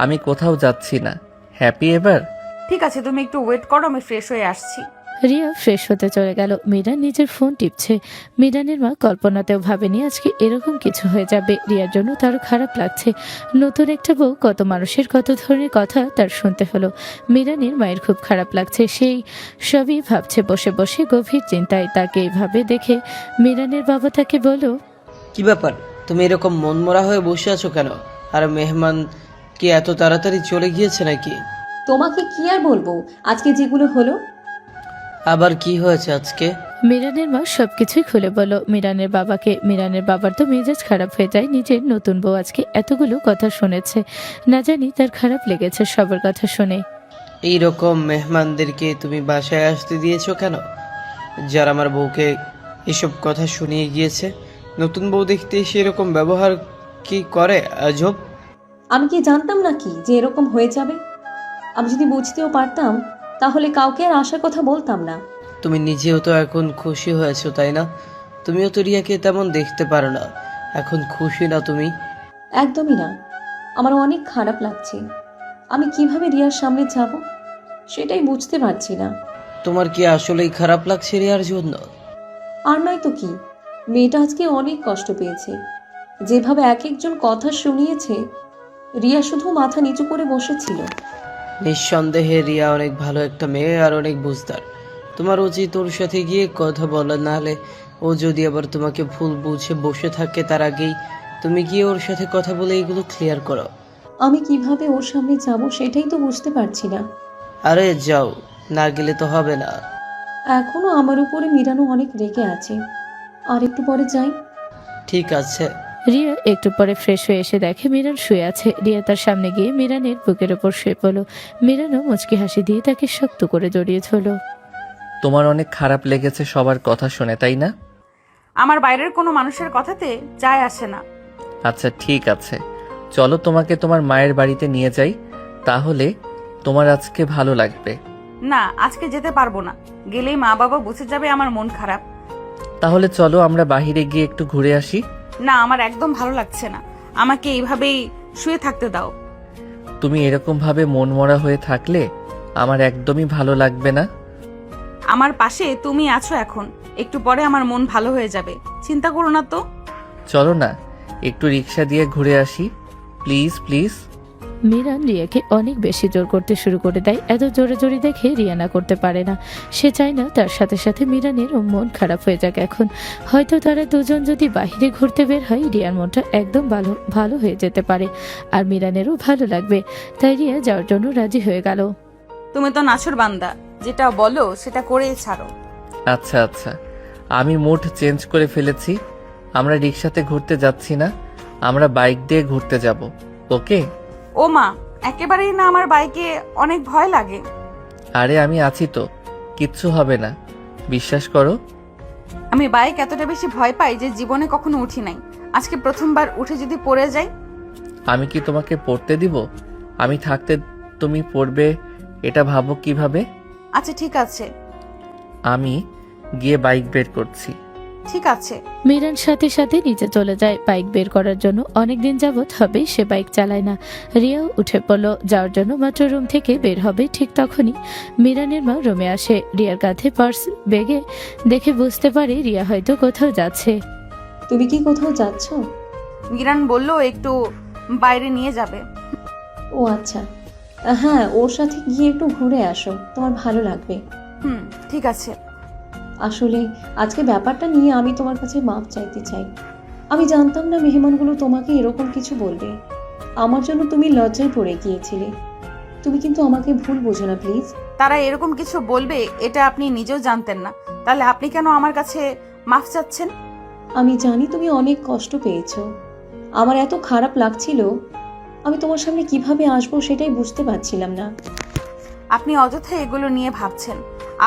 আমি কোথাও যাচ্ছি না। হ্যাপি এবার? ঠিক আছে, তুমি একটু ওয়েট করো, আমি ফ্রেশ হয়ে আসছি। রিয়া ফ্রেশ হতে চলে গেল। মিরান নিজের ফোন টিপছে। মিরানের মা কল্পনাতেও ভাবেনি আজকে এরকম কিছু হয়ে যাবে। রিয়ার জন্য তার খারাপ লাগছে। নতুন একটা বউ, কত মানুষের কত ধরনের কথা তার শুনতে হলো। মিরানের মায়ের খুব খারাপ লাগছে, সেই সবই ভাবছে বসে বসে গভীর চিন্তায়। তাকে এইভাবে দেখে মিরানের বাবা তাকে বলল, কি ব্যাপার, তুমি এরকম মনমরা হয়ে বসে আছো কেন? আর মেহমান কি এত তাড়াতাড়ি চলে গিয়েছে নাকি? তোমাকে কি আর বলবো, আজকে যেগুলো হলো। আবার কি হয়েছে আজকে? মিরানের মা সবকিছুই খুলে বলল মিরানের বাবাকে। মিরানের বাবার তো মেজাজ খারাপ হয়ে যায়। নিজের নতুন বউ আজকে এতগুলো কথা শুনেছে, না জানি তার খারাপ লেগেছে সবার কথা শুনে। এইরকম মেহমানদেরকে তুমি বাসায় আসতে দিয়েছো কেন, যারা আমার বউকে এসব কথা শুনিয়ে গিয়েছে? নতুন বউ দেখতে এসে এরকম ব্যবহার কি করে আজব? আমি কি জানতাম নাকি যে এরকম হয়ে যাবে? আমি যদি বুঝতেও পারতাম তাহলে কাউকে আর আসার কথা বলতাম না। তুমি নিজেও তো এখন খুশি হয়েছো তাই না? তুমিও তো রিয়াকে তেমন দেখতে পারো না, এখন খুশি না তুমি? একদমই না, আমার অনেক খারাপ লাগছে। আমি কিভাবে রিয়ার সামনে যাব সেটাই বুঝতে পারছি না। তোমার কি আসলেই খারাপ লাগছে রিয়ার জন্য? আর নয় তো কি, মেয়েটা আজকে অনেক কষ্ট পেয়েছে। যেভাবে এক একজন কথা শুনিয়েছে, রিয়া শুধু মাথা নিচু করে বসেছিল। নিঃসন্দেহে রিয়া অনেক ভালো একটা মেয়ে আর অনেক বুঝদার। তোমার উচিত ওর সাথে গিয়ে কথা বলা, নাহলে ও যদি আবার তোমাকে ভুল বুঝে বসে থাকে তার আগেই তুমি গিয়ে ওর সাথে কথা বলে এগুলো ক্লিয়ার করো। আমি কিভাবে ওর সামনে যাব সেটাই তো বুঝতে পারছি না। আরে যাও, না গেলে তো হবে না। এখনো আমার উপরে মিরানো অনেক রেগে আছে, আর একটু পরে যাই। ঠিক আছে। রিয়া একটু পরে ফ্রেশ হয়ে এসে দেখে মিরান শুয়ে আছে। রিয়া তার সামনে গিয়ে মিরানের বুকের ওপর শুয়ে পড়ল। মিরানও মুচকি হাসি দিয়ে তাকে শক্ত করে জড়িয়ে ধরল। তোমার অনেক খারাপ লেগেছে সবার কথা শুনে, তাই না? আমার বাইরের কোনো মানুষের কথাতে যায় আসে না। আচ্ছা ঠিক আছে, চলো তোমাকে তোমার মায়ের বাড়িতে নিয়ে যাই, তাহলে তোমার আজকে ভালো লাগবে। না, আজকে যেতে পারবো না। গেলেই মা বাবা বুঝে যাবে আমার মন খারাপ। তাহলে চলো আমরা বাইরে গিয়ে একটু ঘুরে আসি। না, আমার একদম ভালো লাগছে না। আমাকে এইভাবেই শুয়ে থাকতে দাও। তুমি এরকম ভাবে মনমরা হয়ে থাকলে আমার একদমই ভালো লাগবে না। আমার পাশে তুমি আছো এখন, একটু পরে আমার মন ভালো হয়ে যাবে। চিন্তা করো না তো। চলো না একটু রিক্সা দিয়ে ঘুরে আসি, প্লিজ প্লিজ। মিরান রিয়াকে অনেক বেশি জোর করতে শুরু করে দেয়। এত জোরে জোরে দেখে রিয়া না করতে পারে না। সে চায় না তার সাথে সাথে মিরানের মন খারাপ হয়ে যাক। এখন হয়তো তারা দুজন যদি বাইরে ঘুরতে বের হয়, রিয়ার মনটা একদম ভালো ভালো হয়ে যেতে পারে, আর মিরানেরও ভালো লাগবে। তাই রিয়া যাওয়ার জন্য রাজি হয়ে গেল। তুমি তো নাছর বান্দা, যেটা বলো সেটা করেই ছাড়ো। আচ্ছা আচ্ছা, আমি মুড চেঞ্জ করে ফেলেছি। আমরা রিক্সাতে ঘুরতে যাচ্ছি না, আমরা বাইক দিয়ে ঘুরতে যাব, ওকে? ও মা, একেবারেই না, আমার বাইকে অনেক ভয় লাগে। আরে আমি আছি তো, কিচ্ছু হবে না, বিশ্বাস করো। আমি বাইক এতটা বেশি ভয় পাই যে জীবনে কখনো উঠি নাই। আজকে প্রথমবার উঠে যদি পড়ে যাই। আমি কি তোমাকে পড়তে দিব? আমি থাকতে তুমি পড়বে এটা ভাবো কিভাবে? আচ্ছা ঠিক আছে। আমি গিয়ে বাইক বের করছি। ঠিক আছে। মিরান সাথে সাথে নিচে চলে যায় বাইক বের করার জন্য। অনেকদিন যাবৎ হবে সে বাইক চালায় না। রিয়াও উঠে পড়ল যাওয়ার জন্য। মাত্র রুম থেকে বের হবে, ঠিক তখনই মিরানের মা রুমে আসে। রিয়ার কাঁধে পার্স বেগে দেখে বুঝতে পারে রিয়া হয়তো কোথাও যাচ্ছে। তুমি কি কোথাও যাচ্ছ? মিরান বলল একটু বাইরে নিয়ে যাবে। ও আচ্ছা, হ্যাঁ, ওর সাথে গিয়ে একটু ঘুরে আসো, তোমার ভালো লাগবে। ঠিক আছে। আসলে আজকে ব্যাপারটা নিয়ে আমি তোমার কাছে মাপ চাইতে চাই। আমি জানতাম না মেহমানগুলো তোমাকে এরকম কিছু বলবে। আমার জন্য তুমি লজ্জায় পড়ে গিয়েছিলে। তুমি কিন্তু আমাকে ভুল বোঝো না প্লিজ। তারা এরকম কিছু বলবে এটা আপনি নিজেও জানতেন না, তাহলে আপনি কেন আমার কাছে মাফ চাচ্ছেন? আমি জানি তুমি অনেক কষ্ট পেয়েছো। আমার এত খারাপ লাগছিল, আমি তোমার সামনে কিভাবে আসবো সেটাই বুঝতে পারছিলাম না। আপনি অযথা এগুলো নিয়ে ভাবছেন।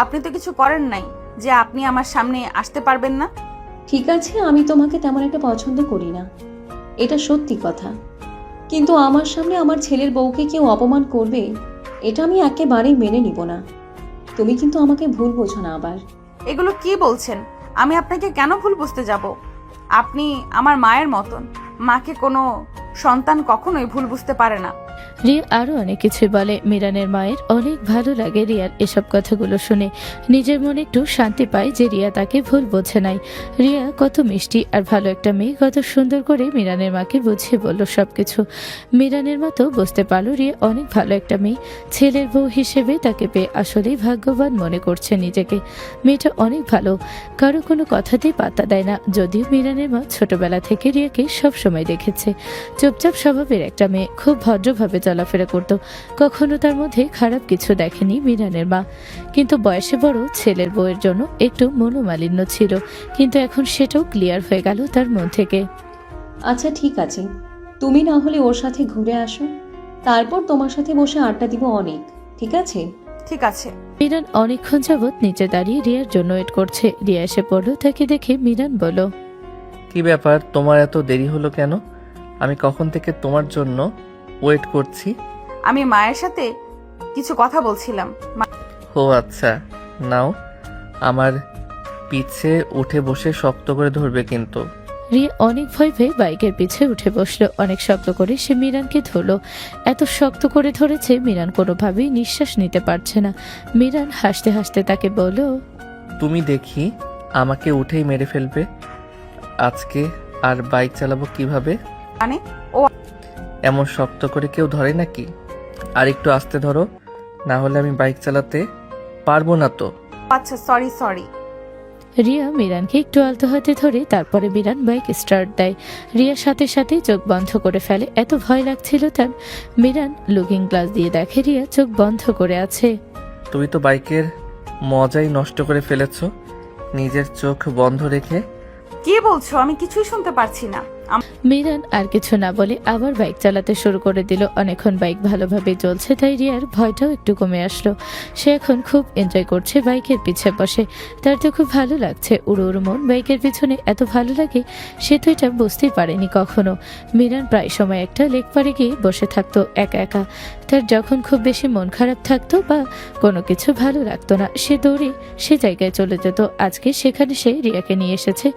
আপনি তো কিছু করেন নাই যে আপনি আমার সামনে আসতে পারবেন না। ঠিক আছে, আমি তোমাকে তেমন একটা পছন্দ করি না, এটা সত্যি কথা। কিন্তু আমার সামনে আমার ছেলের বউকে কেউ অপমান করবে, এটা আমি একেবারেই মেনে নিব না। তুমি কিন্তু আমাকে ভুল বোঝো না আবার। এগুলো কি বলছেন? আমি আপনাকে কেন ভুল বুঝতে যাব? আপনি আমার মায়ের মতন। মাকে কোনো সন্তান কখনোই ভুল বুঝতে পারে না। রিয়া আরো অনেক কিছু বলে। মিরানের মায়ের অনেক ভালো লাগে রিয়ার এসব কথাগুলো শুনে। নিজের মনে একটু শান্তি পায় যে রিয়া তাকে ভুল বোঝে নাই। রিয়া কত মিষ্টি আর ভালো একটা মেয়ে, কত সুন্দর করে মিরানের মাকে বুঝিয়ে বলল সবকিছু। মিরানের মা তো বুঝতে পারলো রিয়া অনেক ভালো একটা মেয়ে, ছেলের বউ হিসেবে তাকে পেয়ে আসলেই ভাগ্যবান মনে করছে নিজেকে। মেয়েটা অনেক ভালো, কারো কোনো কথাতেই পাত্তা দেয় না। যদিও মিরানের মা ছোটবেলা থেকে রিয়াকে সবসময় দেখেছে চুপচাপ স্বভাবের একটা মেয়ে, খুব ভদ্রভাবে চলাফেরা করত, কখনো তার মধ্যে খারাপ কিছু দেখেনি মিরানের মা। কিন্তু বয়সে বড় ছেলের বউয়ের জন্য একটু মনোমালিন্য ছিল, কিন্তু এখন সেটাও ক্লিয়ার হয়ে গেল তার মন থেকে। আচ্ছা ঠিক আছে, তুমি না হলে ওর সাথে ঘুরে আসো, তারপর তোমার সাথে বসে আড্ডা দিব অনেক, ঠিক আছে? ঠিক আছে। মিরান অনেকক্ষণ যাবৎ নিচে দাঁড়িয়ে রিয়ার জন্য ওয়েট করছে। রিয়া এসে পড়লো, তাকে দেখে মিরান বলল, কি ব্যাপার, তোমার এত দেরি হলো কেন? আমি কখন থেকে তোমার জন্য ওয়েট করছি। আমি মায়ের সাথে কিছু কথা বলছিলাম। ও আচ্ছা, নাও আমার পিছে উঠে বসে শক্ত করে ধরবে কিন্তু। রিয়া অনেক ভয় পেয়ে বাইকের পিছে উঠে বসলো। অনেক শক্ত করে সে মিরানকে ধরলো। এত শক্ত করে ধরেছে মিরান কোনোভাবেই নিঃশ্বাস নিতে পারছে না। মিরান হাসতে হাসতে তাকে বলল, তুমি দেখি আমাকে উঠেই মেরে ফেলবে আজকে, আর বাইক চালাবো কিভাবে? মানে ও এমন শক্ত করে কেউ ধরে নাকি? আর একটু আস্তে ধরো, না হলে আমি বাইক চালাতে পারবো না তো। আচ্ছা সরি। রিয়া মিরানকে একটু আলতো হাতে ধরে তারপরে মিরান বাইক স্টার্ট দেয়। রিয়ার সাথে সাথে চোখ বন্ধ করে ফেলে, এত ভয় লাগছিল তার। মিরান লুকিং গ্লাস দিয়ে দেখে রিয়া চোখ বন্ধ করে আছে। তুমি তো বাইকের মজাই নষ্ট করে ফেলেছো নিজের চোখ বন্ধ রেখে। কি বলছো? আমি কিছুই শুনতে পারছি না। মিরান আর কিছু না বলে আবার বাইক চালাতে শুরু করে দিল। অনেকক্ষণ বাইক ভালোভাবে চলছে, তাই রিয়ার ভয়টাও একটু কমে আসলো। সে এখন খুব এনজয় করছে বাইকের পিছে বসে। তার তো খুব ভালো লাগছে। উড়ো উড়ো মন বাইকের পিছনে এত ভালো লাগে সে তো এটা বুঝতেই পারেনি কখনো। মিরান প্রায় সময় একটা লেক পাড়ে গিয়ে বসে থাকতো একা একা। তার যখন খুব বেশি মন খারাপ থাকতো বা কোনো কিছু ভালো লাগতো না, সে দৌড়ে সে জায়গায় চলে যেত। আজকে সেখানে সে রিয়াকে নিয়ে এসেছে।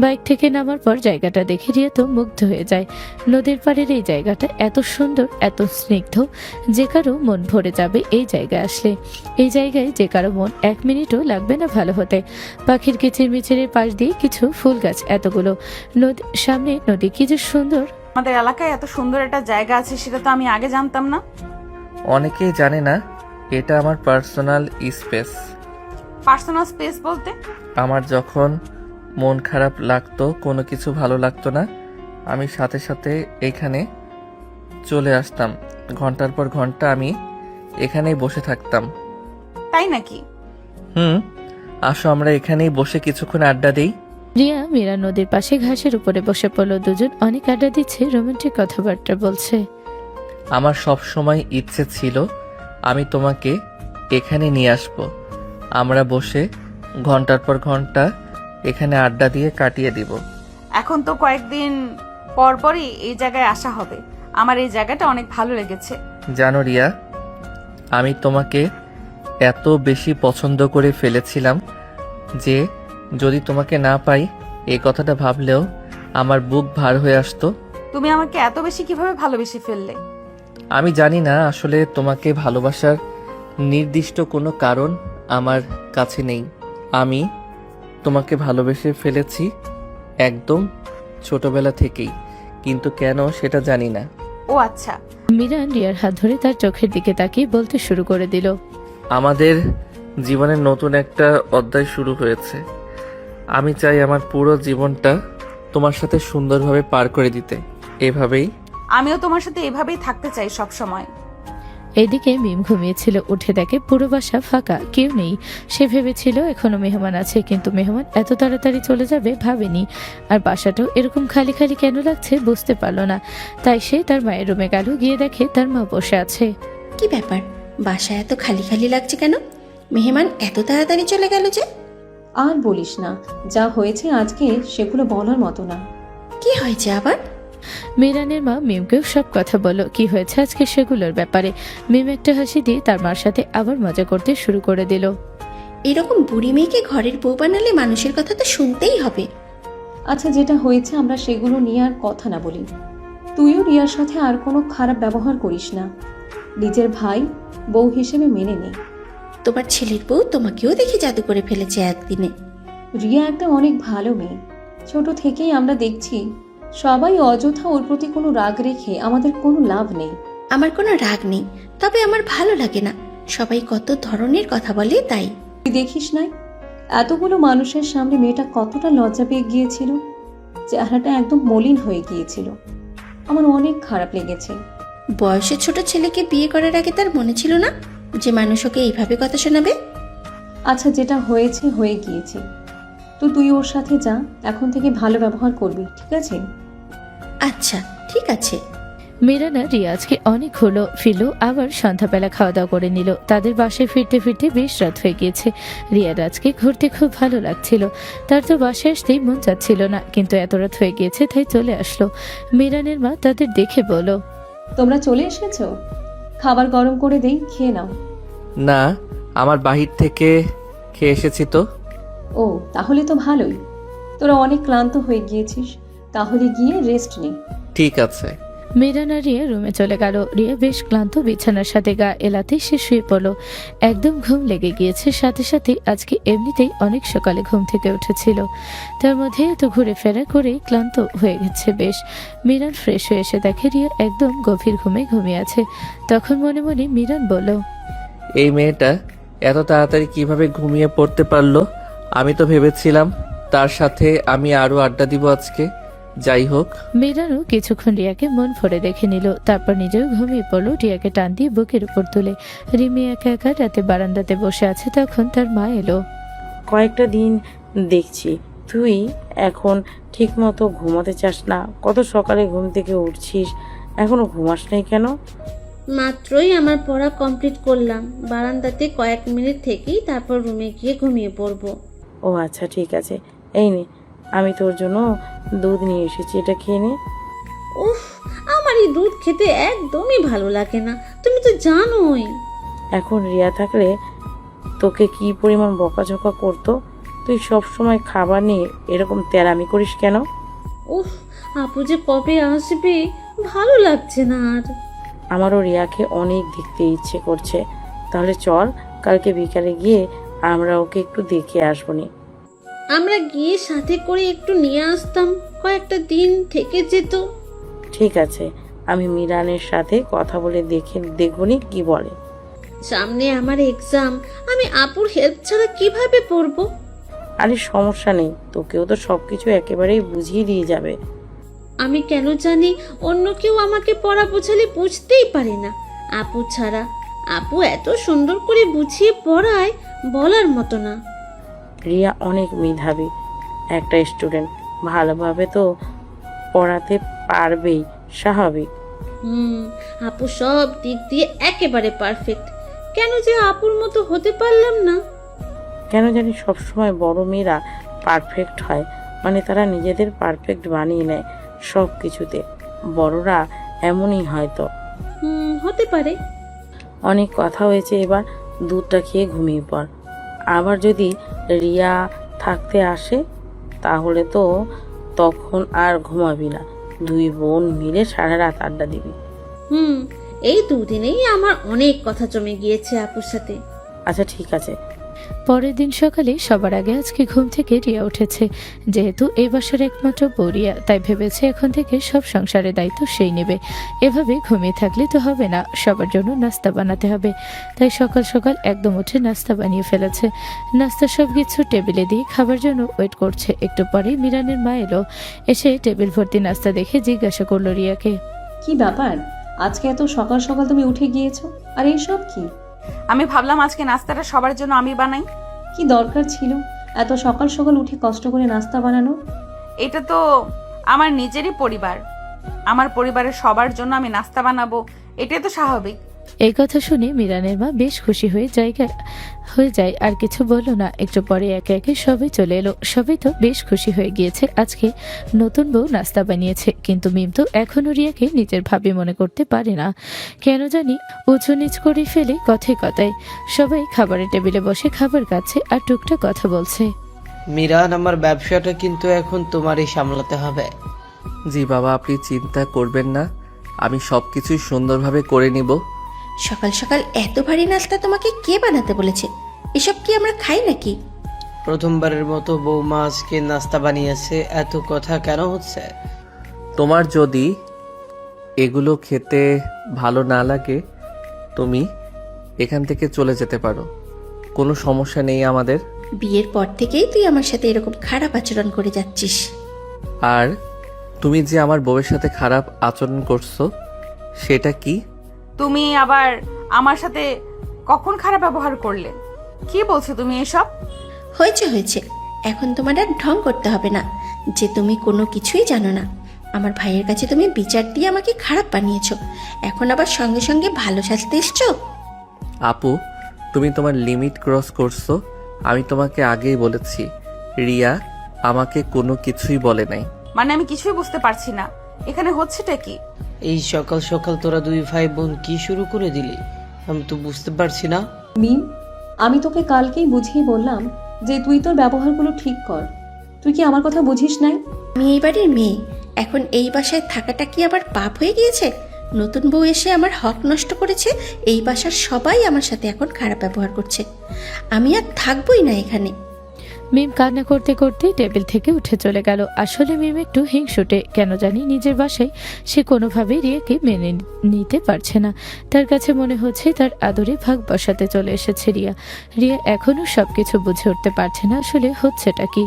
বাইক থেকে নামার পর জায়গাটা দেখে রিয়া তো মুগ্ধ হয়ে যায়। নদীর পাড়ের এই জায়গাটা এত সুন্দর, এত স্নিগ্ধ, যে কারো মন ভরে যাবে এই জায়গায় আসলে। এই জায়গায় যে কারো মন 1 মিনিটও লাগবে না ভালো হতে। পাখির কিচিরমিচিরের পাশ দিয়ে কিছু ফুল গাছ, এতগুলো সামনে নদী, কি যে সুন্দর। আমাদের এলাকায় এত সুন্দর একটা জায়গা আছে সেটা তো আমি আগে জানতাম না। অনেকেই জানে না এটা আমার পার্সোনাল স্পেস। পার্সোনাল স্পেস বলতে? আমার যখন মন খারাপ লাগতো, কোনো কিছু ভালো লাগতো না, আমি সাথে সাথে এখানে চলে আসতাম। ঘন্টার পর ঘন্টা আমি এখানেই বসে থাকতাম। তাই নাকি? আসো আমরা এখানেই বসে কিছুক্ষণ আড্ডা দিই। রিয়া মীরা নদীর পাশে ঘাসের উপরে বসে পড়লো। দুজন অনেক আড্ডা দিচ্ছে, রোমান্টিক কথাবার্তা বলছে। আমার সব সময় ইচ্ছে ছিল আমি তোমাকে এখানে নিয়ে আসব, আমরা বসে ঘন্টার পর ঘন্টা এখানে আড্ডা দিয়ে কাটিয়ে দিব। এখন তো কয়েকদিন পরপরই এই জায়গায় আসা হবে। আমার এই জায়গাটা অনেক ভালো লেগেছে। জানো রিয়া, আমি তোমাকে এত বেশি পছন্দ করে ফেলেছিলাম যে যদি তোমাকে না পাই এই কথাটা ভাবলেও আমার বুক ভার হয়ে আসতো। তুমি আমাকে এত বেশি কিভাবে ভালোবেসে ফেললে? আমি জানি না, আসলে তোমাকে ভালোবাসার নির্দিষ্ট কোনো কারণ আমার কাছে নেই। আমি তোমাকে ভালোবেসে ফেলেছি একদম ছোটবেলা থেকেই, কিন্তু কেন সেটা জানি না। ও আচ্ছা। মিরান রিয়ার হাত ধরে তার চোখের দিকে তাকিয়ে বলতে শুরু করে দিল, আমাদের জীবনের নতুন একটা অধ্যায় শুরু হয়েছে। আমি চাই আমার পুরো জীবনটা তোমার সাথে সুন্দরভাবে পার করে দিতে। এভাবেই আমিও তোমার সাথে এভাবেই থাকতে চাই সব সময়। এদিকে মিম ঘুমিয়েছিল, উঠে দেখে পুরো বাসা ফাঁকা, কেউ নেই। সে ভেবেছিল এখনো মেহমান আছে, কিন্তু মেহমান এত তাড়াতাড়ি চলে যাবে ভাবেনি। আর বাসাটাও এরকম খালি খালি কেন লাগছে বুঝতে পারলো না। তাই সে তার মায়ের রুমে গেল, গিয়ে দেখে তার মা বসে আছে। কি ব্যাপার, বাসা এত খালি খালি লাগছে কেন? মেহমান এত তাড়াতাড়ি চলে গেল যে? আর বলিস না, যা হয়েছে আজকে সেগুলো বলার মতো না। কি হয়েছে আবার? মিরানের মা মিমকেও সব কথা বলল কি হয়েছে আজকে সেগুলোর ব্যাপারে। মিম একটা হাসি দিয়ে তার মার সাথে আবার মজা করতে শুরু করে দিল। এরকম বুড়ি মেয়েকে ঘরের বউ বানালে মানুষের কথা তো শুনতেই হবে। আচ্ছা যেটা হয়েছে আমরা সেগুলো নিয়ে আর কথা না বলি। তুইও রিয়ার সাথে আর কোনো খারাপ ব্যবহার করিস না, নিজের ভাই বউ হিসেবে মেনে নে। তোমার ছেলের বউ তোমাকেও দেখে জাদু করে ফেলেছে একদিনে। রিয়া একটা অনেক ভালো মেয়ে, ছোট থেকেই আমরা দেখছি সবাই অযথা ওর প্রতি কোনো রাগ রেখে আমাদের কোনো লাভ নেই। আমার কোনো রাগ নেই, তবে আমার ভালো লাগে না সবাই কত ধরনের কথা বলে তাই। তুই দেখিস নাই এতগুলো মানুষের সামনে মেয়েটা কতটা লজ্জা পেয়ে গিয়েছিল, চেহারাটা একদম মলিন হয়ে গিয়েছিল। আমার অনেক খারাপ লেগেছে। বয়সে ছোট ছেলেকে বিয়ে করার আগে তার মনে ছিল না যে মানুষ ওকে এইভাবে কথা শোনাবে? আচ্ছা, যেটা হয়েছে হয়ে গিয়েছে, তো তুই ওর সাথে যা, এখন থেকে ভালো ব্যবহার করবি, ঠিক আছে? আচ্ছা ঠিক আছে। মিরান আর রিয়া আজকে অনেক হলো ফিরল, আবার সন্ধ্যাবেলা খাওয়া দাওয়া করে নিল। তাদের বাসায় ফিরতে ফিরতে বেশ রাত হয়ে গিয়েছে। রিয়ার আজকে ঘুরতে খুব ভালো লাগছিল, তার তো বাসায় আসতেই মন চাচ্ছিল না, কিন্তু এত রাত হয়ে গিয়েছে তাই চলে আসলো। মিরানের মা তাদের দেখে বলল, তোমরা চলে এসেছো, খাবার গরম করে দেই, খেয়ে নাও। না, আমার বাহির থেকে খেয়ে এসেছি তো। ও তাহলে তো ভালোই, তোরা অনেক ক্লান্ত হয়ে গিয়েছিস, তাহলে গিয়ে রেস্ট নে। ঠিক আছে। মিরান আর রিয়া রুমে চলে গেল। রিয়া বেশ ক্লান্ত, বিছানার সাথে গা এলাতেই সে শুয়ে পড়লো। একদম ঘুম লেগে গিয়েছে, সাথে সাথে আজকে এমনিতেই অনেক সকালে ঘুম থেকে উঠেছিল, তার মধ্যে এত ঘুরে ফেরা করে ক্লান্ত হয়ে গেছে বেশ। মিরান ফ্রেশ হয়ে এসে দেখে রিয়া একদম গভীর ঘুমে ঘুমিয়ে আছে। তখন মনে মনে মিরান বলল, এই মেয়েটা এত তাড়াতাড়ি কিভাবে ঘুমিয়ে পড়তে পারলো? আমি তো ভেবেছিলাম তার সাথে আমি আরো আড্ডা দিব আজকে। যাই হোক। মিরানও কিছুক্ষণ রিয়াকে মন ভরে দেখে নিল, তারপর নিজেও ঘুমিয়ে পড়লো। রিয়াকে টান দিয়ে বুকের উপর তুলে। রিমি একা একা রাতে বারান্দাতে বসে আছে, তখন তার মা এলো। কয়েকটা দিন দেখছি তুই এখন ঠিক মতো ঘুমাতে চাস না, কত সকালে ঘুম থেকে উঠছিস, এখনো ঘুমাস নাই কেন? মাত্রই আমার পড়া কমপ্লিট করলাম, বারান্দাতে কয়েক মিনিট থেকেই তারপর রুমে গিয়ে ঘুমিয়ে পড়বো। ও আচ্ছা ঠিক আছে, এই নে আমি তোর জন্য দুধ নিয়ে এসেছি, এটা খেয়ে নে। উফ, আমার এই দুধ খেতে একদমই ভালো লাগে না, তুমি তো জানোই। এখন রিয়া থাকলে তোকে কি পরিমাণ বকাঝকা করতো, তুই সব সময় খাবার নিয়ে এরকম তেরামি করিস কেন? উফ, আপু যে কবে আসবে, ভালো লাগছে না আর। আমারও রিয়াকে অনেক দেখতে ইচ্ছে করছে, তাহলে চল কালকে বিকালে গিয়ে আমরা ওকে একটু দেখে আসবো নি। আমরা গিয়ে সাথে করে একটু নিয়ে আসতাম, কয়েকটা দিন থেকে যেত। ঠিক আছে, আমি মিরানের সাথে কথা বলে দেখবো নি কি বলে। সামনে আমার এক্সাম, আমি আপুর হেল্প ছাড়া কিভাবে পড়বো? আরে সমস্যা নেই, তোকেও তো সবকিছু একেবারেই বুঝিয়ে দিয়ে যাবে। আমি কেন জানি অন্য কেউ আমাকে পড়া বোঝালে বুঝতেই পারে না, আপু ছাড়া। আপু এত সুন্দর করে বুঝিয়ে পড়ায়, বলার মতো না। রিয়া অনেক মেধাবী একটা স্টুডেন্ট, ভালোভাবে তো পড়াতে পারবেই, স্বাভাবিক। আপু সব দিক দিয়ে একেবারে পারফেক্ট, কেন যে আপুর মতো হতে পারলাম না? কেন জানি সবসময় বড় মেয়েরা পারফেক্ট হয়, মানে তারা নিজেদের পারফেক্ট বানিয়ে নেয় সব কিছুতে। বড়রা এমনই হয়তো। হতে পারে। অনেক কথা হয়েছে, এবার দুধটা খেয়ে ঘুমিয়ে পড়। আবার যদি রিয়া থাকতে আসে তাহলে তো তখন আর ঘুমাবি না, দুই বোন মিলে সারা রাত আড্ডা দিবি। এই দুদিনেই আমার অনেক কথা জমে গিয়েছে আপুর সাথে। আচ্ছা ঠিক আছে। পরের দিন সকালে সবার আগে আজকে ঘুম থেকে রিয়া উঠেছে। যেহেতু এই বাসার একমাত্র বউ রিয়া, তাই ভেবেছে এখন থেকে সব সংসারের দায়িত্ব সেই নেবে। এভাবে ঘুমিয়ে থাকলে তো হবে না, সবার জন্য নাস্তা বানাতে হবে। তাই সকাল সকাল একদম উঠে নাস্তা বানিয়ে ফেলেছে। নাস্তা সব কিছু টেবিলে দিয়ে খাবার জন্য ওয়েট করছে। একটু পরেই মিরানের মা এলো, এসে টেবিল ভর্তি নাস্তা দেখে জিজ্ঞাসা করলো রিয়াকে, কি ব্যাপার, আজকে এত সকাল সকাল তুমি উঠে গিয়েছো, আর এইসব কি? আমি ভাবলাম আজকে নাস্তাটা সবার জন্য আমি বানাই। কি দরকার ছিল এত সকাল সকাল উঠে কষ্ট করে নাস্তা বানানো? এটা তো আমার নিজেরই পরিবার, আমার পরিবারের সবার জন্য আমি নাস্তা বানাবো, এটাই তো স্বাভাবিক। এই কথা শুনে মিরানের মা বেশ খুশি হয়ে যায়, আর কিছু বলল না। একটু পরে একে একে সবাই চলে এলো। সবাই তো বেশ খুশি হয়ে গিয়েছে, আজকে নতুন বউ নাস্তা বানিয়েছে। কিন্তু মিম তো এখনো রিয়াকে নিজের ভাবি মনে করতে পারে না, কেন জানি উঁচু নিচ করে ফেলে কথায় কথায়। সবাই খাবারের টেবিলে বসে খাবার খাচ্ছে আর টুকটাক কথা বলছে। মিরান, আমার ব্যবসাটা কিন্তু এখন তোমারই সামলাতে হবে। জি বাবা, আপনি চিন্তা করবেন না, আমি সব কিছুই সুন্দরভাবে করে নিব। সকাল সকাল এত ভারী নাস্তা তোমাকে কে বানাতে বলেছে? এসব কি আমরা খাই নাকি? প্রথমবারের মতো বৌমা আজকে নাস্তা বানিয়েছে, এত কথা কেন হচ্ছে? তোমার যদি এগুলো খেতে ভালো না লাগে তুমি এখান থেকে চলে যেতে পারো, কোনো সমস্যা নেই আমাদের। বিয়ের পর থেকেই তুই আমার সাথে এরকম খারাপ আচরণ করে যাচ্ছিস। আর তুমি যে আমার বউয়ের সাথে খারাপ আচরণ করছো সেটা কি? তুমি আবার আমার সাথে কখন খারাপ ব্যবহার করলে? কি বলছো তুমি এসব? হয়েছে হয়েছে, এখন তোমার আর ঢং করতে হবে না যে তুমি কোনো কিছুই জানো না। আমার ভাইয়ের কাছে তুমি বিচার দিয়ে আমাকে খারাপ বানিয়েছো, এখন আবার সঙ্গে সঙ্গে ভালো সাজতে এসছো। আপু, তুমি তোমার লিমিট ক্রস করছো। আমি তোমাকে আগেই বলেছি রিয়া আমাকে কোনো কিছুই বলে নাই। মানে আমি কিছুই বুঝতে পারছি না, এখানে হচ্ছেটা কি? এই সকাল সকাল তোরা দুই ভাই বোন কি শুরু করে দিলি? আমি তো বুঝতে পারছি না। মিম, আমি তোকে কালকেই বুঝিয়ে বললাম যে তুই তোর ব্যবহারগুলো ঠিক কর। তুই কি আমার কথা বুঝিস নাই? আমি এই বাড়ির মেয়ে, এখন এই বাসায় থাকাটা কি আবার পাপ হয়ে গিয়েছে? নতুন বউ এসে আমার হক নষ্ট করেছে, এই বাসার সবাই আমার সাথে এখন খারাপ ব্যবহার করছে। আমি আর থাকবোই না এখানে। মিম কান্না করতে করতেই টেবিল থেকে উঠে চলে গেল। আসলে মিম একটু হিংসুটে, কেন জানি নিজের বাসায় সে কোনোভাবেই রিয়াকে মেনে নিতে পারছে না। তার কাছে মনে হচ্ছে তার আদরে ভাগ বসাতে চলে এসেছে রিয়া। রিয়া এখনও সবকিছু বুঝে উঠতে পারছে না আসলে হচ্ছেটা কি।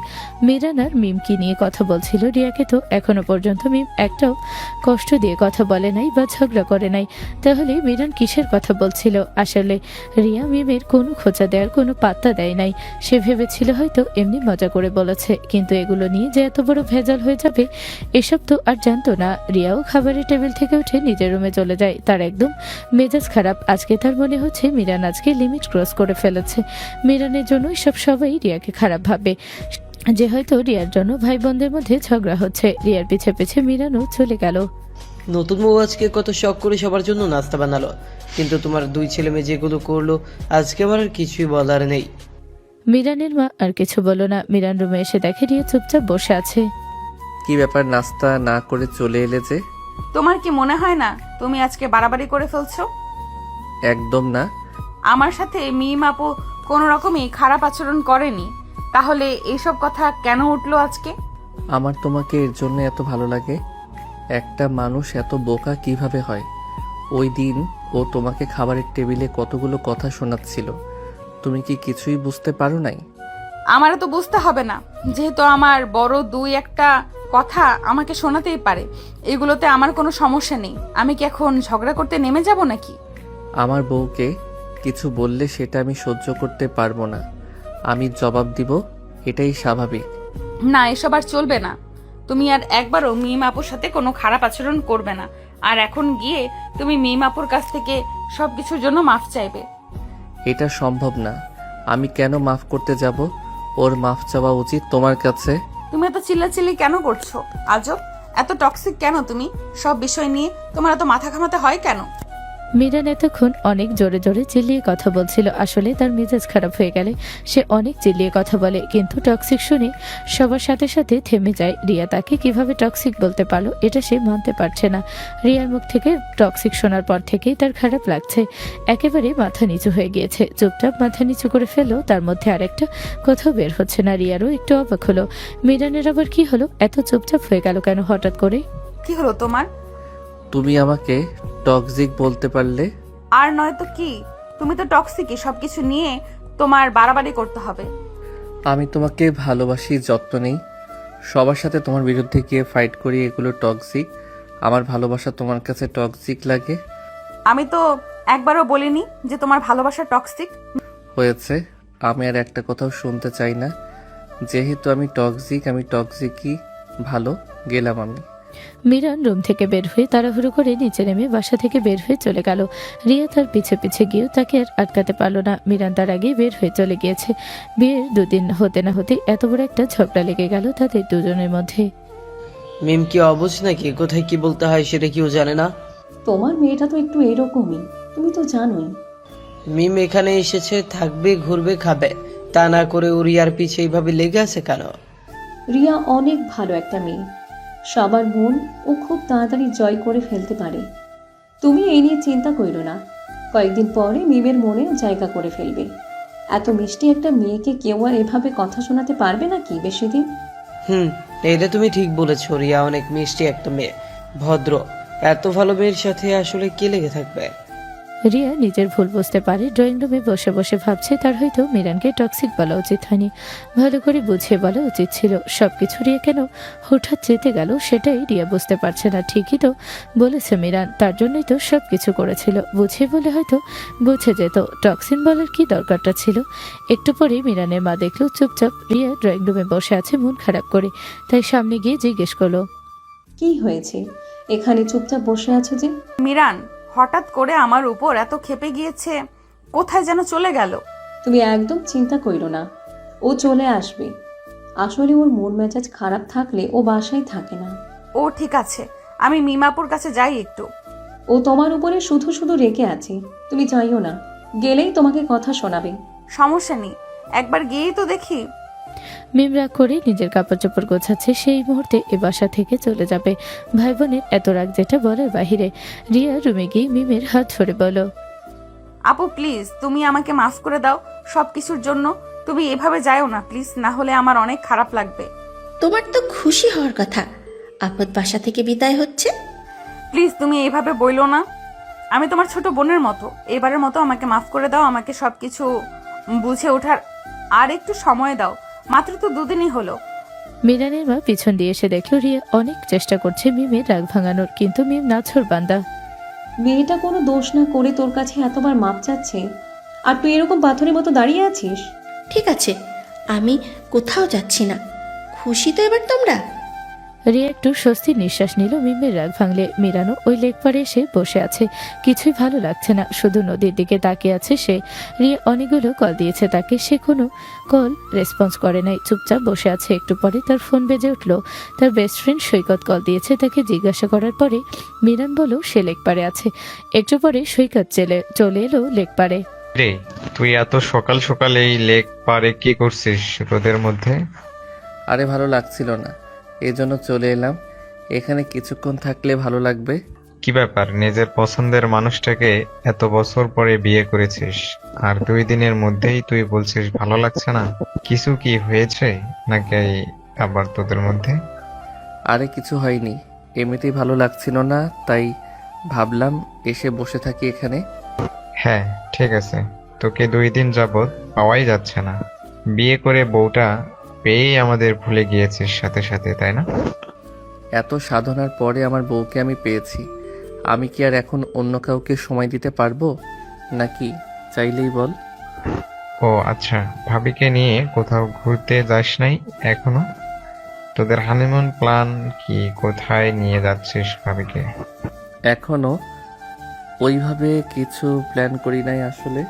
মিরান আর মিম কি নিয়ে কথা বলছিল, রিয়াকে তো এখনো পর্যন্ত মিম একটাও কষ্ট দিয়ে কথা বলে নাই বা ঝগড়া করে নাই, তাহলে মিরান কিসের কথা বলছিল? আসলে রিয়া মিমের কোনো খোঁচা দেওয়ার কোনো পাত্তা দেয় নাই। সে ভেবেছিল হয়তো এমনি মজা করে বলেছে, কিন্তু এগুলো নিয়ে যে এত বড় ভেজাল হয়ে যাবে এসব তো আর জানতো না। রিয়াও খাবারের টেবিল থেকে উঠে নিজের রুমে চলে যায়। তার একদম মেজাজ খারাপ। আজকে তার মনে হচ্ছে মিরান আজকে লিমিট ক্রস করে ফেলেছে। মিরানের জন্য সব সবাই রিয়াকে খারাপ ভাবে, যে হয়তো রিয়ার জন্য ভাই বোনদের মধ্যে ঝগড়া হচ্ছে। রিয়ার পিছে পিছে মিরানও চলে গেল। নতুন বউ আজকে কত শখ করে সবার জন্য নাস্তা বানালো, কিন্তু তোমার দুই ছেলে মেয়ে যেগুলো করলো আজকে আমার আর কিছুই বলার নেই। মিরানের মা আর কিছু বলল না। মিরান রুমে এসে দেখে রিয়া চুপচাপ বসে আছে। কি ব্যাপার, নাস্তা না করে চলে এলে যে? তোমার কি মনে হয় না তুমি আজকে বাড়াবাড়ি করে ফেলছো? একদম না। আমার সাথে মিম আপু কোনো রকমই খারাপ আচরণ করেনি, তাহলে এইসব কথা কেন উঠলো আজকে? আমার তোমাকে এর জন্য এত ভালো লাগে? একটা মানুষ এত বোকা কিভাবে হয়? ওই দিন ও তোমাকে খাবারের টেবিলে কতগুলো কথা শোনাচ্ছিল, তুমি কি কিছুই বুঝতে পারো নাই? আমারও তো বুঝতে হবে না, যেহেতু আমার বড় দুই একটা কথা আমাকে শোনাতেই পারে, এগুলোতে আমার কোনো সমস্যা নেই। আমি কি এখন ঝগড়া করতে নেমে যাব নাকি? আমার বউকে কিছু বললে সেটা আমি সহ্য করতে পারবো না, আমি জবাব দিব, এটাই স্বাভাবিক। না, এসব আর চলবে না। তুমি আর একবারও মিম আপুর সাথে কোনো খারাপ আচরণ করবে না। আর এখন গিয়ে তুমি মিম আপুর কাছ থেকে সবকিছুর জন্য মাফ চাইবে। এটা সম্ভব না। আমি কেন মাফ করতে যাব? ওর মাফ চাওয়া উচিত তোমার কাছে। তুমি এত চিল্লাচিল্লি কেন করছো? আজব, এত টক্সিক কেন তুমি? সব বিষয় নিয়ে তোমার এত মাথা ঘামাতে হয় কেন? মিরান এতক্ষণ অনেক জোরে জোরে চিল্লিয়ে কথা বলছিল। আসলে তার মেজাজ খারাপ হয়ে গেলে সে অনেক চিল্লিয়ে কথা বলে, কিন্তু টক্সিক শুনে সবার সাথে সাথে থেমে যায়। রিয়া তাকে কিভাবে টক্সিক বলতে পারলো এটা সে মানতে পারছে না। রিয়ার মুখ থেকে টক্সিক শোনার পর থেকেই তার খারাপ লাগছে, একেবারে মাথা নিচু হয়ে গিয়েছে। চুপচাপ মাথা নিচু করে ফেলো, তার মধ্যে আরেকটা কোথাও বের হচ্ছে না। রিয়ারও একটু অবাক হলো, মিরানের আবার কি হলো? এত চুপচাপ হয়ে গেল কেন হঠাৎ করে? কি হলো তোমার? তুমি আমাকে টক্সিক বলতে পারলে? আর নয় তো কি, তুমি তো টক্সিকই। সবকিছু নিয়ে তোমার বাড়াবাড়ি করতে হবে। আমি তোমাকে ভালোবাসি, যত্ন নেই, সবার সাথে তোমার বিরুদ্ধে গিয়ে ফাইট করি, এগুলো টক্সিক? আমার ভালোবাসা তোমার কাছে টক্সিক লাগে? আমি তো একবারও বলিনি যে তোমার ভালোবাসা টক্সিক। হয়েছে, আমি আর একটা কথাও শুনতে চাই না। যেহেতু আমি টক্সিকই ভালো, গেলাম আমি। মিরান রুম থেকে বের হয়ে তাড়াহুড়ো করে নিচে নেমে বাসা থেকে বের হয়ে চলে গেল। রিয়া তার পিছে পিছে গিয়েও তাকে আর আটকাতে পারল না। মিরান তার আগেই বের হয়ে চলে গিয়েছে। বিয়ের দুদিন হতে না হতে এত বড় একটা ঝগড়া লেগে গেল তাদের দুজনের মধ্যে। মিম কি অবুঝ নাকি? কোথায় কি বলতে হয় সেটা কেউ জানে না? তোমার মেয়েটা তো একটু এরকমই, তুমি তো জানোই। মিম এখানে এসেছে, থাকবে, ঘুরবে, খাবে, তা না করে ও রিয়ার পিছে এইভাবে লেগে আছে কেন? রিয়া অনেক ভালো একটা মেয়ে, সবার মন ও খুব তাড়াতাড়ি জয় করে ফেলতে পারে। তুমি এই নিয়ে চিন্তা করো না, কয়েকদিন পরে মিমের মনে জায়গা করে ফেলবে। এত মিষ্টি একটা মেয়েকে কেউ আর এভাবে কথা শোনাতে পারবে নাকি বেশি দিন? এটা তুমি ঠিক বলেছ, রিয়া অনেক মিষ্টি একটা মেয়ে, ভদ্র। এত ভালো মেয়ের সাথে আসলে কে লেগে থাকবে? রিয়া নিজের ভুল বুঝতে পারে। ড্রয়িং রুমে বসে বসে ভাবছে তার হয়তো মিরানকে টক্সিক বলা উচিত হয়নি, ভালো করে বুঝিয়ে বলা উচিত ছিল। সবকিছু রিয়া কেন হঠাৎ যেতে গেল সেটাই রিয়া বুঝতে পারছে না। ঠিকই তো বলেছে মিরান, তার জন্যই তো সবকিছু করেছিল। বুঝিয়ে বলে হয়তো বুঝে যেত, টক্সিন বলার কি দরকারটা ছিল। একটু পরেই মিরানের মা দেখলো চুপচাপ রিয়া ড্রয়িং রুমে বসে আছে মন খারাপ করে, তাই সামনে গিয়ে জিজ্ঞেস করলো, কি হয়েছে, এখানে চুপচাপ বসে আছো যে? মিরান হঠাৎ করে আমার উপর এত ক্ষেপে গিয়েছে, কোথায় যেন চলে গেল। তুমি একদম চিন্তা করো না, ও চলে আসবে। আসলে ওর মন মেজাজ খারাপ থাকলে ও বাসায় থাকে না। ও ঠিক আছে, আমি মিমাপুর কাছে যাই একটু। ও তোমার উপরে শুধু শুধু রেগে আছে, তুমি যাইও না, গেলেই তোমাকে কথা শোনাবে। সমস্যা নেই, একবার গিয়েই তো দেখি। মিম রাগ করে নিজের কাপড় চোপড় গোছাচ্ছে, সেই মুহূর্তে এ বাসা থেকে চলে যাবে। ভাই বোনের এত রাগ যেটা বলার বাহিরে। রিয়া রুমে গিয়ে মিমের হাত ধরে বলল, আপু প্লিজ তুমি আমাকে মাফ করে দাও সবকিছুর জন্য। তুমি এভাবে যাও না প্লিজ, না হলে আমার অনেক খারাপ লাগবে। তোমার তো খুশি হওয়ার কথা, আপদ বাসা থেকে বিদায় হচ্ছে। প্লিজ তুমি এইভাবে বইলো না, আমি তোমার ছোট বোনের মতো। এবারের মতো আমাকে মাফ করে দাও, আমাকে সবকিছু বুঝে ওঠার আর একটু সময় দাও, মাত্র তো দুদিনই হলো। মিরানের মা পিছন দিয়ে এসে দেখলো রিয়া অনেক চেষ্টা করছে মিমের রাগ ভাঙানোর, কিন্তু মিম নাছোড় বান্দা। মেয়েটা কোনো দোষ না করে তোর কাছে এতবার মাপ চাচ্ছে, আর তুই এরকম পাথরের মতো দাঁড়িয়ে আছিস। ঠিক আছে, আমি কোথাও যাচ্ছি না, খুশি তো এবার তোমরা? রিয়া একটু স্বস্তির নিঃশ্বাস নিল মিমের রাগ ভাঙলে। মিরানো ওই লেক পাড়ে এসে বসে আছে, কিছুই ভালো লাগছে না, শুধু নদীর দিকে তাকিয়ে আছে সে। রিয়া অনেকগুলো কল দিয়েছে তাকে, সে কোনো কল রেসপন্স করে নাই, চুপচাপ বসে আছে। একটু পরে তার ফোন বেজে উঠলো। তার বেস্ট ফ্রেন্ড সৈকত কল দিয়েছে, তাকে জিজ্ঞাসা করার পরে মিরান বলল সে লেক পাড়ে আছে। একটু পরে সৈকত চলে এলো লেক পাড়ে। রে, তুই এত সকাল সকাল এই লেক পারে কি করছিস রোদের মধ্যে? আরে ভালো লাগছিল না, এই জন্য চলে এলাম। এখানে কিছুক্ষণ থাকলে ভালো লাগবে। কি ব্যাপার, নিজের পছন্দের মানুষটাকে এত বছর পরে বিয়ে করেছিস, আর 2 দিনের মধ্যেই তুই বলছিস ভালো লাগছে না? কিছু কি হয়েছে নাকি আবার তোদের মধ্যে? আরে কিছু হয়নি, এমনিতেই ভালো লাগছিল না, তাই ভাবলাম এসে বসে থাকি এখানে। হ্যাঁ ঠিক আছে, তোকে 2 দিন যাবত পাওয়াই যাচ্ছে না। বিয়ে করে বউটা পেয়েই আমাদের ভুলে গিয়েছিস সাথে সাথে, তাই না? এত সাধনার পরে আমার বউকে আমি পেয়েছি, আমি কি আর এখন অন্য কাউকে সময় দিতে পারবো নাকি? চাইলেই বল। ও আচ্ছা, ভাবিকে নিয়ে কোথাও ঘুরতে যাস নাই এখনো? তোদের হানিমুন প্ল্যান কি? কোথায় নিয়ে যাচ্ছিস ভাবিকে? এখনো ওইভাবে কিছু প্ল্যান করি নাই আসলে।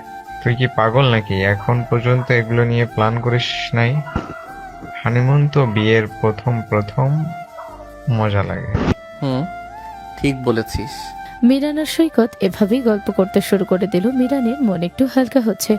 তুই কি পাগল নাকি? এখন পর্যন্ত এগুলো নিয়ে প্ল্যান করিস নাই? হানিমুন তো বিয়ের প্রথম মজা লাগে। ঠিক বলেছিস। মিরান আর সৈকত এভাবেই গল্প করতে শুরু করে দিল। মিরানের মন একটু হালকা হচ্ছে।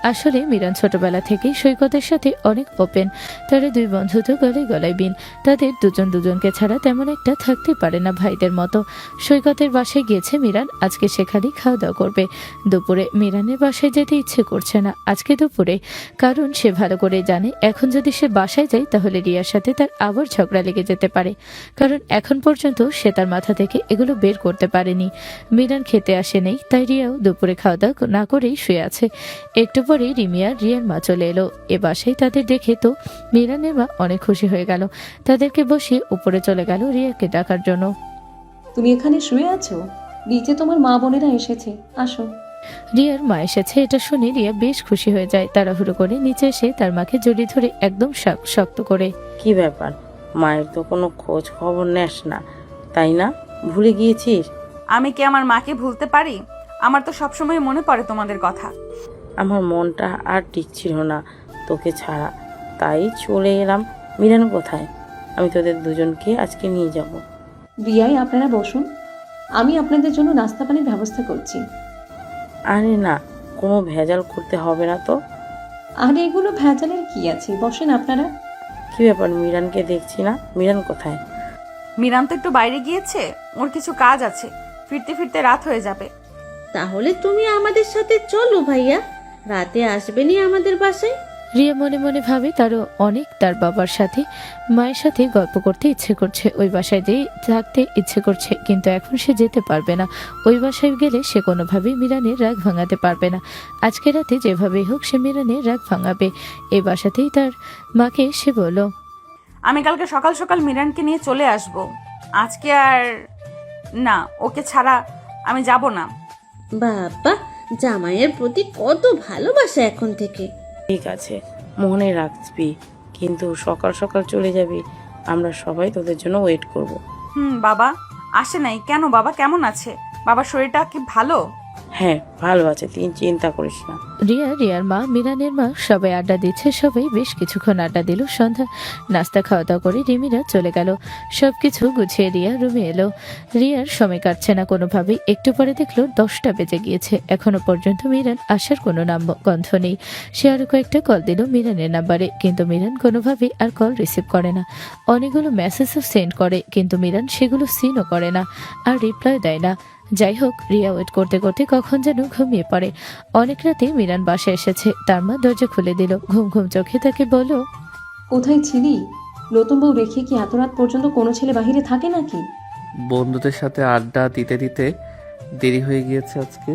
আসলে মিরান ছোটবেলা থেকেই সৈকতের সাথে অনেক ওপেন। তারা 2 বন্ধু তো গলায় গলায় বিন। তাদের দুজনকে ছাড়া তেমন একটা থাকতে পারে না ভাইদের মতো। সৈকতের বাসায় গিয়েছে মিরান, আজকে সেখানেই খাওয়া দাওয়া করবে। দুপুরে মিরানের বাসায় যেতে ইচ্ছে করছে না আজকে দুপুরে, কারণ সে ভালো করে জানে এখন যদি সে বাসায় যায় তাহলে রিয়ার সাথে তার আবার ঝগড়া লেগে যেতে পারে, কারণ এখন পর্যন্ত সে তার মাথা থেকে এগুলো বের করতে পারেনি। মিরান খেতে আসে নেই, তাই রিয়াও দুপুরে খাওয়া দাওয়া না করেই শুয়ে আছে। একটু পরে রিমিয়া রিয়ার মা চলে এলো। এ বাসায় তাদের দেখে তো মিরানের মা অনেক খুশি হয়ে গেল। তাদেরকে বসিয়ে উপরে চলে গেল রিয়াকে ডাকার জন্য। তুমি এখানে শুয়ে আছো? নিচে তোমার মা বোনেরা এসেছে, আসো। রিয়ার মা এসেছে এটা শুনে রিয়া বেশ খুশি হয়ে যায়। তাড়াহুড়ো করে নিচে এসে তার মাকে জড়িয়ে ধরে একদম শক্ত করে। কি ব্যাপার, মায়ের তো কোনো খোঁজ খবর নেস না, তাই না? ভুলে গিয়েছিস? আমি কি আমার মাকে ভুলতে পারি? আমার তো সবসময় মনে পড়ে তোমাদের কথা। আমার মনটা আর টিকছিল না তোকে ছাড়া, তাই চলে এলাম। মিরান কোথায়? আমি তোদের দুজনকে আজকে নিয়ে যাব। বিয়াই আপনারা বসুন, আমি আপনাদের জন্য নাস্তা পানির ব্যবস্থা করছি। আরে না, কোনো ভেজাল করতে হবে না তো। আর এগুলো ভেজালের কি আছে, বসেন আপনারা। কি ব্যাপার, মিরানকে দেখছি না, মিরান কোথায়? মিরান তো একটু বাইরে গিয়েছে, ওর কিছু কাজ আছে, ফিরতে ফিরতে রাত হয়ে যাবে। তাহলে তুমি আমাদের সাথে চলো ভাইয়া, রাতে আসবেনি আমাদের বাসায়। রিয়া মনে মনে ভাবে তারও অনেক তার বাবার সাথে মায়ের সাথে গল্প করতে ইচ্ছে করছে, ওই বাসায় যেয়ে থাকতে ইচ্ছে করছে, কিন্তু এখন সে যেতে পারবে না। ওই বাসায় গেলে সে কোনোভাবেই মিরানের রাগ ভাঙাতে পারবে না। আজকে রাতে যেভাবেই হোক সে মিরানের রাগ ভাঙাবে। এই বাসাতেই তার মাকে সে বলল, আমি কালকে সকাল সকাল মিরানকে নিয়ে চলে আসব। আজকে আর না, ওকে ছাড়া আমি যাব না। বাবা, জামাইয়ের প্রতি কত ভালোবাসা এখন থেকে। ঠিক আছে, মনে রাখবি, কিন্তু সকাল সকাল চলে যাবি। আমরা সবাই তোদের জন্য ওয়েট করব। বাবা আসে নাই কেন? বাবা কেমন আছে? বাবার শরীরটা কি ভালো? হ্যাঁ, ভালো আছে, তুই চিন্তা করিস না। রিয়ার মা, মিরানের মা সবাই আড্ডা দিচ্ছে। সবাই বেশ কিছুক্ষণ আড্ডা দিল। সন্ধ্যা নাস্তা খাওয়া দাওয়া করে রিমিরা চলে গেল। সবকিছু গুছিয়ে রিয়া রুমে এলো। রিয়ার সময় কাটছে না কোনোভাবেই। একটু পরে দেখলো 10টা বেজে গিয়েছে, এখনো পর্যন্ত মিরান আসার কোনো নাম গন্ধ নেই। সে আরো কয়েকটা কল দিল মিরানের নাম্বারে, কিন্তু মিরান কোনোভাবেই আর কল রিসিভ করে না। অনেকগুলো মেসেজও সেন্ড করে, কিন্তু মিরান সেগুলো সিনও করে না আর রিপ্লাই দেয় না। যাই হোক, রিয়া ওয়েট করতে করতে কখন যেন ঘুমিয়ে পড়ে। অনেক রাতে মিরান বাসায় এসেছে। তার মা দরজা খুলে দিল। ঘুম ঘুম চোখে তাকে বলল, কোথায় ছিলি? নতুন বউ রেখে কি এত রাত পর্যন্ত কোনো ছেলে বাহিরে থাকে নাকি? বন্ধুদের সাথে আড্ডা দিতে দিতে দেরি হয়ে গিয়েছে আজকে।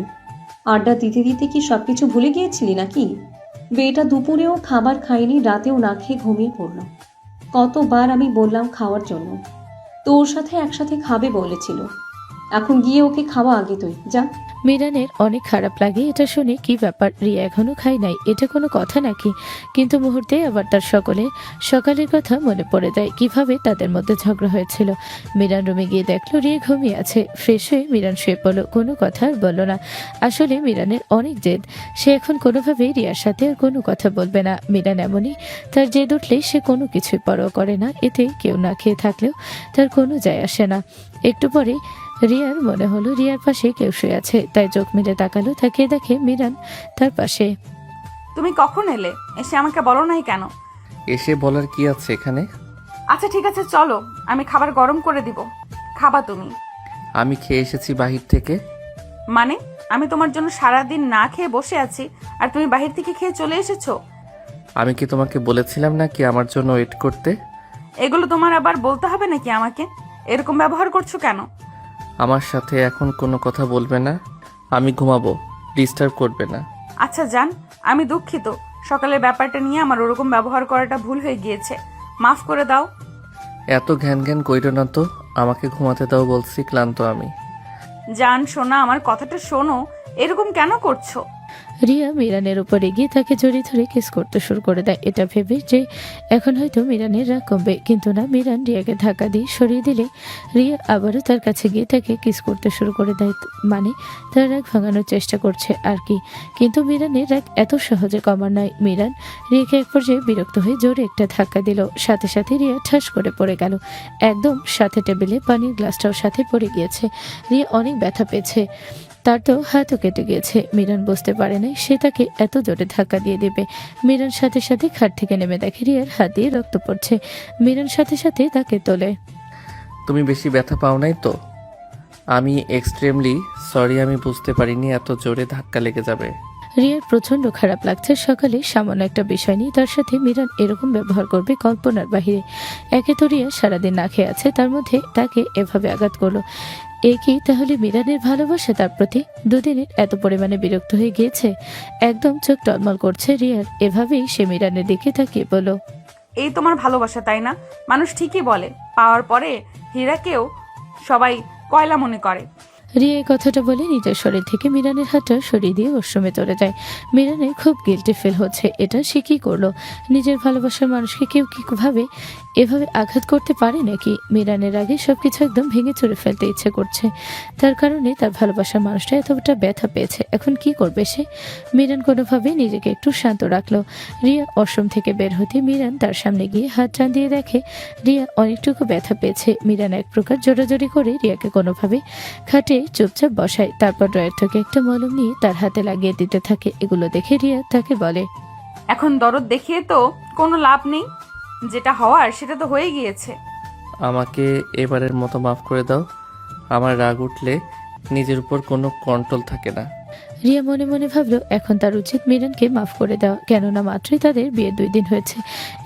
আড্ডা দিতে দিতে কি সবকিছু ভুলে গিয়েছিলি নাকি? মেয়েটা দুপুরেও খাবার খায়নি, রাতেও না খেয়ে ঘুমিয়ে পড়ল। কতবার আমি বললাম খাওয়ার জন্য, তোর সাথে একসাথে খাবে বলেছিল। এখন গিয়ে ওকে খাওয়া আগে, তুই যা। মিরানের অনেক খারাপ লাগে এটা শুনে। কি ব্যাপার, রিয়া এখনো খায় নাই, এটা কোনো কথা নাকি? কিন্তু মুহূর্তে আবার তার সকালের কথা মনে পড়ে যায়, কিভাবে তাদের মধ্যে ঝগড়া হয়েছিল। মিরান রুমে গিয়ে দেখলো রিয়া ঘুমিয়ে আছে। ফ্রেশ হয়ে মিরান শুয়ে পড়লো, কোনো কথা আর বললো না। আসলে মিরানের অনেক জেদ, সে এখন কোনোভাবেই রিয়ার সাথে আর কোনো কথা বলবে না। মিরান এমনই, তার জেদ উঠলেই সে কোনো কিছুই পরোয়া করে না। এতে কেউ না খেয়ে থাকলেও তার কোনো যায় আসে না। একটু পরে রিয়ার মনে হলো রিয়ার পাশে কেউ শুয়ে আছে, তাই চোখ মেলে তাকালো। তাকিয়ে দেখে মিরান তার পাশে। তুমি কখন এলে? এসে আমাকে বলো নাই কেন? এসে বলার কি আছে এখানে? আচ্ছা ঠিক আছে, চলো, আমি খাবার গরম করে দিব, খাবা তুমি? আমি খেয়ে এসেছি বাহির থেকে। মানে আমি তোমার জন্য সারাদিন না খেয়ে বসে আছি, আর তুমি বাহির থেকে খেয়ে চলে এসেছো? আমি কি তোমাকে বলেছিলাম না কি আমার জন্য ওয়েট করতে? এগুলো তোমার আবার বলতে হবে নাকি আমাকে? এরকম ব্যবহার করছো কেন? আমার সাথে এখন কোনো কথা বলবে না, আমি ঘুমাবো, ডিস্টার্ব করবে না। আচ্ছা জান, আমি দুঃখিত, সকালের ব্যাপারটা নিয়ে আমার ওরকম ব্যবহার করাটা ভুল হয়ে গিয়েছে, মাফ করে দাও। এত ঘ্যান ঘ্যান কইরো না তো, আমাকে ঘুমাতে দাও বলছি, ক্লান্ত আমি। জান শোনা, আমার কথাটা শোনো, এরকম কেন করছো? রিয়া মিরানের উপর এগিয়ে তাকে জড়িয়ে ধরে কিস করতে শুরু করে দেয়, এটা ভেবে যে এখন হয়তো মিরানের রাগ কমবে। কিন্তু না, মিরান রিয়াকে ধাক্কা দিয়ে সরিয়ে দিলে রিয়া আবারও তার কাছে গিয়ে তাকে কিস করতে শুরু করে দেয়। মানে তার রাগ ভাঙানোর চেষ্টা করছে আর কি। কিন্তু মিরানের রাগ এত সহজে কমার নয়। মিরান রিয়াকে এক পর্যায়ে বিরক্ত হয়ে জোরে একটা ধাক্কা দিল। সাথে সাথে রিয়া ঠাস করে পড়ে গেল। একদম সাথে টেবিলে পানির গ্লাসটাও সাথে পড়ে গিয়েছে। রিয়া অনেক ব্যথা পেয়েছে, তার তো হাতও কেটে গিয়েছে। মিরান বুঝতে পারে নাই সে তাকে এত জোরে ধাক্কা দিয়ে দেবে। মিরান সাথে সাথে খাট থেকে নেমে দেখে রিয়ার হাত দিয়ে রক্ত পড়ছে। মিরান সাথে সাথে তাকে তোলে। তুমি বেশি ব্যথা পাও নাই তো? আমি এক্সট্রিমলি সরি, আমি বুঝতে পারিনি এত জোরে ধাক্কা লেগে যাবে। রিয়ার প্রচন্ড খারাপ লাগছে। সকালে সামান্য একটা বিষয় নিয়ে তার সাথে মিরান এরকম ব্যবহার করবে কল্পনার বাহিরে। একে তো রিয়া সারাদিন না খেয়ে আছে, তার মধ্যে তাকে এভাবে আঘাত করলো। এ কি তাহলে মিরানের ভালোবাসা তার প্রতি? দুদিনে এত পরিমাণে বিরক্ত হয়ে গিয়েছে, একদম চোখ টলমল করছে রিয়ার। এভাবেই সে মিরানের দিকে তাকিয়ে বলল, এই তোমার ভালোবাসা তাই না? মানুষ ঠিকই বলে, পাওয়ার পরে হীরাকেও সবাই কয়লা মনে করে। রিয়া এই কথাটা বলে নিজের শরীর থেকে মিরানের হাতটা সরিয়ে দিয়ে ওয়াশরুমে চলে যায়। মিরানের খুব গিল্টি ফিল হচ্ছে। এটা সে কি করলো? নিজের ভালোবাসার মানুষকে কেউ কিভাবে এভাবে আঘাত করতে পারে নাকি? মিরানের আগে সবকিছু একদম ভেঙে চুরে ফেলতে ইচ্ছে করছে। তার কারণে তার ভালোবাসার মানুষটা এতটা ব্যথা পেয়েছে। এখন কি করবে সে? মিরান কোনোভাবে নিজেকে একটু শান্ত রাখলো। রিয়া ওয়াশরুম থেকে বের হতে মিরান তার সামনে গিয়ে হাত টান দিয়ে দেখে রিয়া অনেকটুকু ব্যথা পেয়েছে। মিরান এক প্রকার জোরাজোরি করে রিয়াকে কোনোভাবে খাটে চুপচাপ বসায়। তারপর ড্রয়ার থেকে একটা মলম নিয়ে তার হাতে লাগিয়ে দিতে থাকে। এগুলো দেখে রিয়া তাকে বলে, এখন দরদ দেখিয়ে তো কোনো লাভ নেই, যেটা হওয়ার সেটা তো হয়ে গিয়েছে। আমাকে এবারের মতো মাফ করে দাও। আমার রাগ উঠলে নিজের উপর কোনো কন্ট্রোল থাকে না। রিয়া মনে মনে ভাবলো এখন তার উচিত মিরানকে মাফ করে দেওয়া, কেননা মাত্রই তাদের বিয়ে 2 দিন হয়েছে।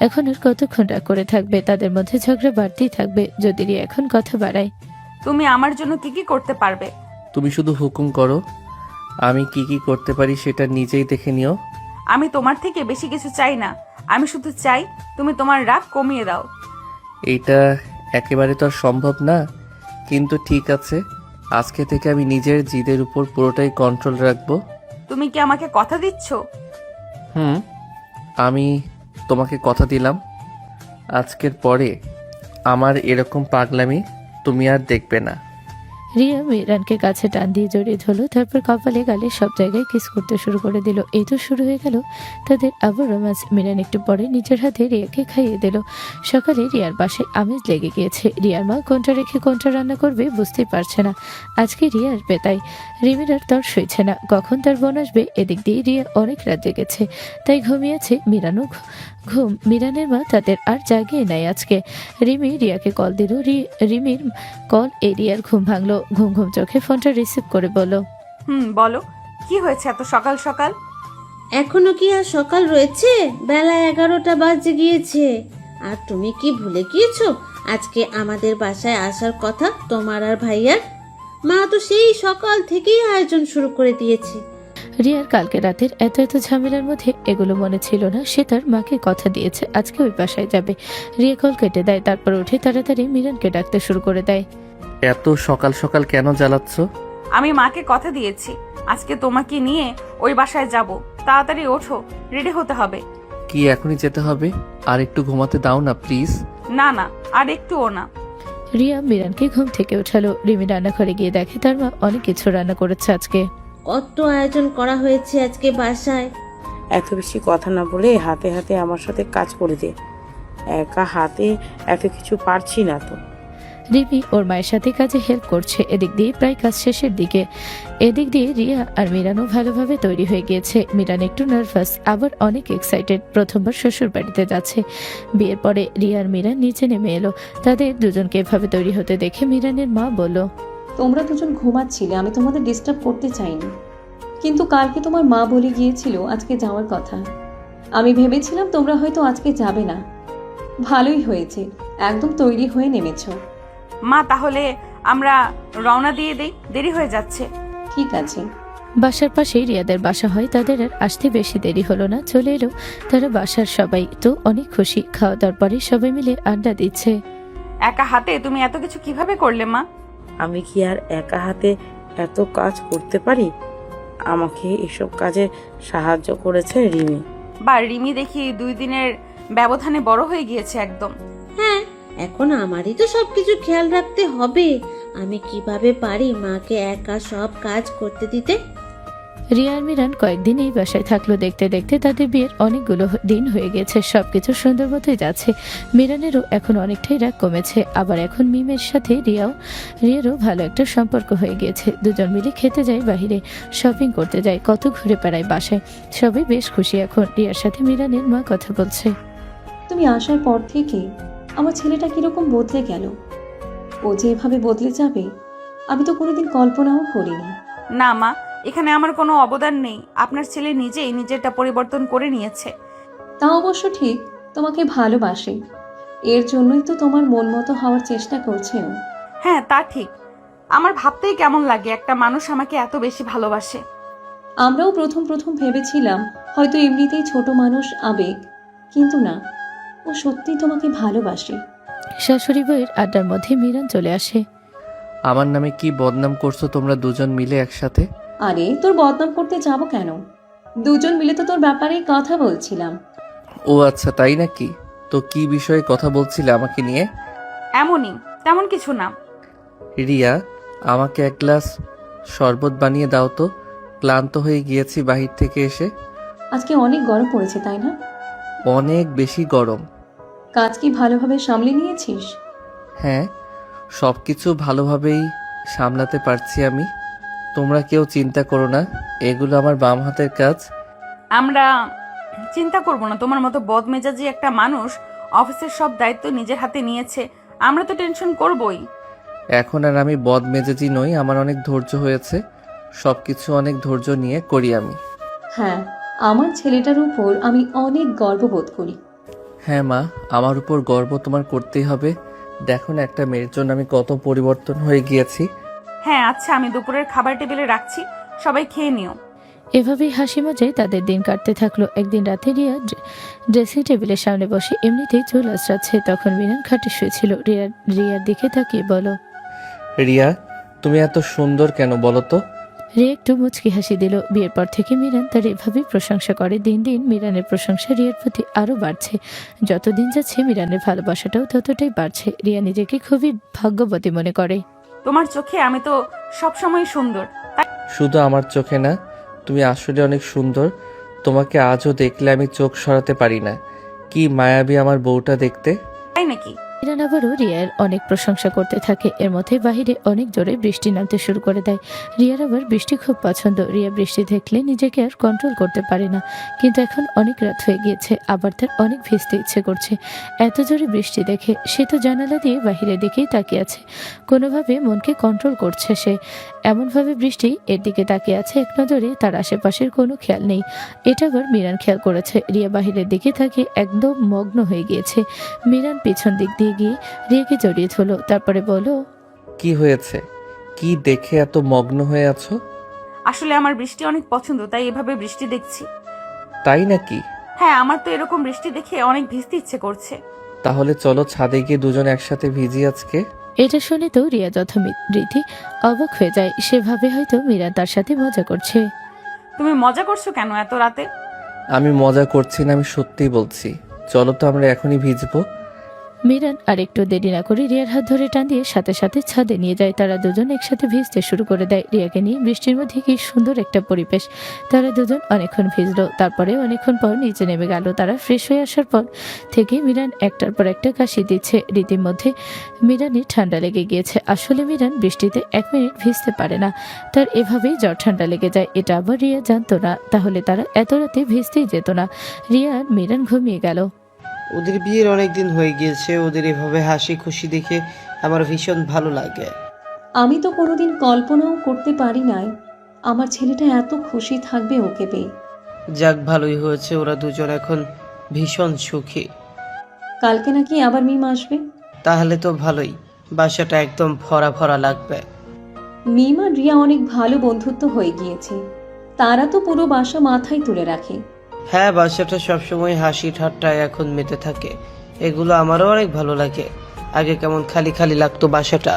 এখন আর কতক্ষণ রাগ করে থাকবে, তাদের মধ্যে ঝগড়া বাড়তেই থাকবে যদি রিয়া এখন কথা বাড়ায়। তুমি আমার জন্য কি কি করতে পারবে? তুমি শুধু হুকুম করো, আমি কি কি করতে পারি সেটা নিজেই দেখে নিও। আমি তোমার থেকে বেশি কিছু চাই না, আমি শুধু চাই তুমি তোমার রাগ কমিয়ে দাও। এইটা একেবারে তো আর সম্ভব না, কিন্তু ঠিক আছে, আজকে থেকে আমি নিজের জিদের উপর পুরোটাই কন্ট্রোল রাখবো। তুমি কি আমাকে কথা দিচ্ছ? আমি তোমাকে কথা দিলাম, আজকের পরে আমার এরকম পাগলামি তুমি আর দেখবে না। রিয়া মিরানকে কাছে টান দিয়ে জড়িয়ে ধরলো, তারপর কপালে গালে সব জায়গায় কিস করতে শুরু করে দিল। এই তো শুরু হয়ে গেল তাদের আবার রোম্যান্স। মিরান একটু পরে নিজের হাতে রিয়াকে খাইয়ে দিল। সকালে রিয়ার বাসায় আমেজ লেগে গিয়েছে। রিয়ার মা কোনটা রেখে কোনটা রান্না করবে বুঝতেই পারছে না। আজকে রিয়া আসবে, তাই রিমিরার তর সইছে না কখন তার বোন আসবে। এদিক দিয়ে রিয়া অনেক রাত জেগেছে, তাই ঘুমিয়েছে মিরানও। ঘুম মিরানের মা তাদের আর জাগিয়ে নাই আজকে। রিমি রিয়াকে কল দিল। রিমির কল রিয়ার ঘুম ভাঙলো। ঘুম ঘুম চোখে ফোনটা রিসিভ করে বলল, বলো, কি হয়েছে এত সকাল সকাল? এখনো কি আর সকাল রয়েছে? বেলা 11টা বাজে গিয়েছে। আর তুমি কি ভুলে গিয়েছো আজকে আমাদের বাসায় আসার কথা তোমার আর ভাইয়ার? মা তো সেই সকাল থেকেই আয়োজন শুরু করে দিয়েছে। রিয়ার কালকে রাতের এত এত ঝামেলার মধ্যে এগুলো মনে ছিল না। সে তার মাকে কথা দিয়েছে আজকে ওই বাসায় যাবে। রিয়া কল কেটে দেয়, তারপর উঠে তাড়াতাড়ি মিরানকে ডাকতে শুরু করে দেয়। এত সকাল সকাল কেন জ্বালাচ্ছ? আমি মাকে কথা দিয়েছি আজকে তোমাকে নিয়ে ওই বাসায় যাব। তাড়াতাড়ি ওঠো, রেডি হতে হবে। কি এখনই যেতে হবে? আর একটু ঘুমাতে দাও না প্লিজ। না না, আর একটুও না। রিয়া মিরানকে ঘুম থেকে উঠালো। রিমি রান্নাঘরে গিয়ে দেখে তার মা অনেক কিছু রান্না করেছে আজকে। কত আয়োজন করা হয়েছে আজকে বাসায়। এত বেশি কথা না বলে হাতে হাতে আমার সাথে কাজ করে দে, একা হাতে এত কিছু পারছি না তো। রিমি ওর মায়ের সাথে কাজে হেল্প করছে। এদিক দিয়ে প্রায় কাজ শেষের দিকে। এদিক দিয়ে রিয়া আর মিরানও ভালোভাবে তৈরি হয়ে গিয়েছে। মিরান একটু নার্ভাস, আবার অনেক এক্সাইটেড, প্রথমবার শ্বশুর বাড়িতে যাচ্ছে। বিয়ের পরে রিয়া আর মিরান নিচে নেমে এলো। তাদের দুজনকে এভাবে তৈরি হতে দেখে মিরানের মা বলল, তোমরা দুজন ঘুমাচ্ছিলে, আমি তোমাদের ডিস্টার্ব করতে চাইনি, কিন্তু কালকে তোমার মা বলে গিয়েছিল আজকে যাওয়ার কথা। আমি ভেবেছিলাম তোমরা হয়তো আজকে যাবে না। ভালোই হয়েছে, একদম তৈরি হয়ে নেমেছো। মা, তাহলে আমরা রওনা দিয়ে দেই, দেরি হয়ে যাচ্ছে। ঠিক আছে। বাসার পাশেই রিয়াদের বাসা হয়। তাদের আর আসতে বেশি দেরি হলো না, চলে এলো তারা। বাসার সবাই তো অনেক খুশি। খাওয়া দাওয়ার পরে সবাই মিলে আড্ডা দিচ্ছে। একা হাতে তুমি এত কিছু কিভাবে করলে মা? আমি কি আর একা হাতে এত কাজ করতে পারি? আমাকে এসব কাজে সাহায্য করেছে রিমি। বা রিমি দেখি 2 দিনের ব্যবধানে বড় হয়ে গিয়েছে একদম। হ্যাঁ, এখন আমারই তো সবকিছু খেয়াল রাখতে হবে। আমি কিভাবে পারি মাকে একা সব কাজ করতে দিতে? রিয়া আর মিরান কয়েকদিন এই বাসায় থাকলো। দেখতে দেখতে তাদের বিয়ের অনেকগুলো দিন হয়ে গেছে। সবকিছু সুন্দর মতোই যাচ্ছে। মিরানেরও এখন অনেকটাই রাগ কমেছে। আবার এখন মিমের সাথে রিয়ারও ভালো একটা সম্পর্ক হয়ে গিয়েছে। দুজন মিলে খেতে যায়, বাহিরে শপিং করতে যায়, কত ঘুরে বেড়ায় বাসায়। সবাই বেশ খুশি এখন। রিয়ার সাথে মিরানের মা কথা বলছে। তুমি আসার পর থেকে আমার ছেলেটা কিরকম বদলে গেল। ও যে এভাবে বদলে যাবে আমি তো কোনোদিন কল্পনাও করিনি। না মা, এখানে আমার কোনো অবদান নেই। আপনার ছেলে নিজেই নিজেরটা পরিবর্তন করে নিয়েছে। তা অবশ্য ঠিক, তোমাকে ভালোবাসে, এর জন্যই তো তোমার মন মতো হওয়ার চেষ্টা করছে ও। হ্যাঁ, তা ঠিক। আমার ভাবতেই কেমন লাগে একটা মানুষ আমাকে এত বেশি ভালোবাসে। আমরাও প্রথম প্রথম ভেবেছিলাম হয়তো এমনিতেই ছোট মানুষ, আবেগ, কিন্তু না, ও সত্যিই তোমাকে ভালোবাসে। শাশুড়ি বউয়ের আড্ডার মধ্যে মিরান চলে আসে। আমার নামে কি বদনাম করছো তোমরা দুজন মিলে একসাথে? আরে তোর বদনাম করতে যাব কেন, দুজন মিলে তো তোর ব্যাপারে কথা বলছিলাম। ও আচ্ছা, তাই নাকি? তো কি বিষয়ে কথা বলছিলে আমাকে নিয়ে? এমনই, তেমন কিছু না। রিয়া, আমাকে এক গ্লাস শরবত বানিয়ে দাও তো, ক্লান্ত হয়ে গিয়েছি বাহির থেকে এসে। আজকে অনেক গরম পড়েছে তাই না? অনেক বেশি গরম। কাজ কি ভালোভাবে সামলে নিয়েছিস? হ্যাঁ, সব কিছু ভালোভাবেই সামলাতে পারছি আমি। তোমরা কেউ চিন্তা করো না, এগুলো আমার বাম হাতের কাজ। আমরা চিন্তা করব না। তোমার মতো বদমেজাজি একটা মানুষ অফিসের সব দায়িত্ব নিজের হাতে নিয়েছে, আমরা তো টেনশন করবই। এখন আর আমি বদমেজাজি নই, আমার অনেক ধৈর্য হয়েছে, সবকিছু অনেক ধৈর্য নিয়ে করি আমি। হ্যাঁ, আমার ছেলেটার উপর আমি অনেক গর্ববোধ করি। হ্যাঁ মা, আমার উপর গর্ব তোমার করতেই হবে। দেখো না একটা মেয়ের জন্য আমি কত পরিবর্তন হয়ে গিয়েছি। হ্যাঁ আচ্ছা, আমি দুপুরের খাবার টেবিলে রাখছি, সবাই খেয়ে নিও। এভাবেই হাসি মজায় তাদের দিন কাটতে থাকলো। একদিন রাতে রিয়া ড্রেসিং টেবিলের সামনে বসে এমনিতেই চুল আঁচড়াচ্ছে, তখন মিরান খাটে শুয়েছিল। রিয়ার দিকে তাকিয়ে বলো, রিয়া তুমি এত সুন্দর কেন বলো তো? রিয়া একটু মুচকি হাসি দিল। বিয়ের পর থেকে মিরান তার এভাবেই প্রশংসা করে। দিন দিন মিরানের প্রশংসা রিয়ার প্রতি আরো বাড়ছে। যতদিন যাচ্ছে মিরানের ভালোবাসাটাও ততটাই বাড়ছে। রিয়া নিজেকে খুবই ভাগ্যবতী মনে করে। তোমার চোখে আমি তো সবসময় সুন্দর। শুধু আমার চোখে না, তুমি আসলে অনেক সুন্দর। তোমাকে আজও দেখলে আমি চোখ সরাতে পারি না। কি মায়াবী আমার বউটা দেখতে। তাই নাকি? মিরান আবারও রিয়ার অনেক প্রশংসা করতে থাকে। এর মধ্যে বাহিরে অনেক জোরে বৃষ্টি নামতে শুরু করে দেয়। রিয়ার আবার বৃষ্টি খুব পছন্দ। রিয়া বৃষ্টি দেখলে নিজেকে আর কন্ট্রোল করতে পারে না। কিন্তু এখন অনেক রাত হয়ে গিয়েছে, আবার তার অনেক ভিজতে ইচ্ছে করছে। এত জোরে বৃষ্টি দেখে সে তো জানালা দিয়ে বাহিরের দিকেই তাকিয়ে আছে। কোনোভাবে মনকে কন্ট্রোল করছে সে। এমনভাবে বৃষ্টি এর দিকে তাকিয়ে আছে, এক নজরে তার আশেপাশের কোনো খেয়াল নেই। এটা আবার মিরান খেয়াল করেছে। রিয়া বাহিরের দিকে তাকিয়ে একদম মগ্ন হয়ে গিয়েছে। মিরান পিছন দিক দিয়ে গিয়ে রিয়াকে জড়িয়ে ধরলো, তারপরে বলল, কি হয়েছে? কি দেখে এত মগ্ন হয়ে আছো? আসলে আমার বৃষ্টি অনেক পছন্দ, তাই এভাবে বৃষ্টি দেখছি। তাই নাকি? হ্যাঁ, আমার তো এরকম বৃষ্টি দেখে অনেক ভিজতে ইচ্ছে করছে। তাহলে চলো ছাদে গিয়ে দুজন একসাথে ভিজি আজকে। এটা শুনে তো রিয়া যথারীতি অবাক হয়ে যায়। সেভাবে হয়তো মিরান তার সাথে মজা করছে। তুমি মজা করছো কেন এত রাতে? আমি মজা করছি না, আমি সত্যিই বলছি। চলো তো আমরা এখনই ভিজবো। মিরান আর একটু দেরি না করে রিয়ার হাত ধরে টান দিয়ে সাথে সাথে ছাদে নিয়ে যায়। তারা দুজন একসাথে ভিজতে শুরু করে দেয়। রিয়াকে নিয়ে বৃষ্টির মধ্যে কি সুন্দর একটা পরিবেশ। তারা দুজন অনেকক্ষণ ভিজলো, তারপরে অনেকক্ষণ পর নিচে নেমে গেল। তারা ফ্রেশ হয়ে আসার পর থেকে মিরান একটার পর একটা কাশি দিচ্ছে। রীতির মধ্যে মিরানের ঠান্ডা লেগে গিয়েছে। আসলে মিরান বৃষ্টিতে 1 মিনিট ভিজতে পারে না, তার এভাবেই জ্বর ঠান্ডা লেগে যায়। এটা আবার রিয়া জানতো না, তাহলে তারা এত রাতে ভিজতেই যেত না। রিয়া আর মিরান ঘুমিয়ে গেল। ওদের বিয়ের অনেক দিন হয়ে গিয়েছে, ওদের এভাবে হাসি খুশি দেখে আমার ভীষণ ভালো লাগে। আমি তো কোনোদিন কল্পনাও করতে পারি নাই আমার ছেলেটা এত খুশি থাকবে ওকে পেয়ে। যাক, ভালোই হয়েছে, ওরা দুজন এখন ভীষণ সুখী। কালকে নাকি আবার মিম আসবে। তাহলে তো ভালোই, বাসাটা একদম ভরা ভরা লাগবে। মিম আর রিয়া অনেক ভালো বন্ধুত্ব হয়ে গিয়েছে। তারা তো পুরো বাসা মাথায় তুলে রাখে। হ্যাঁ, বাসাটা সবসময় হাসি ঠাট্টায় এখন মেতে থাকে। এগুলো আমারও অনেক ভালো লাগে। আগে কেমন খালি খালি লাগতো বাসাটা।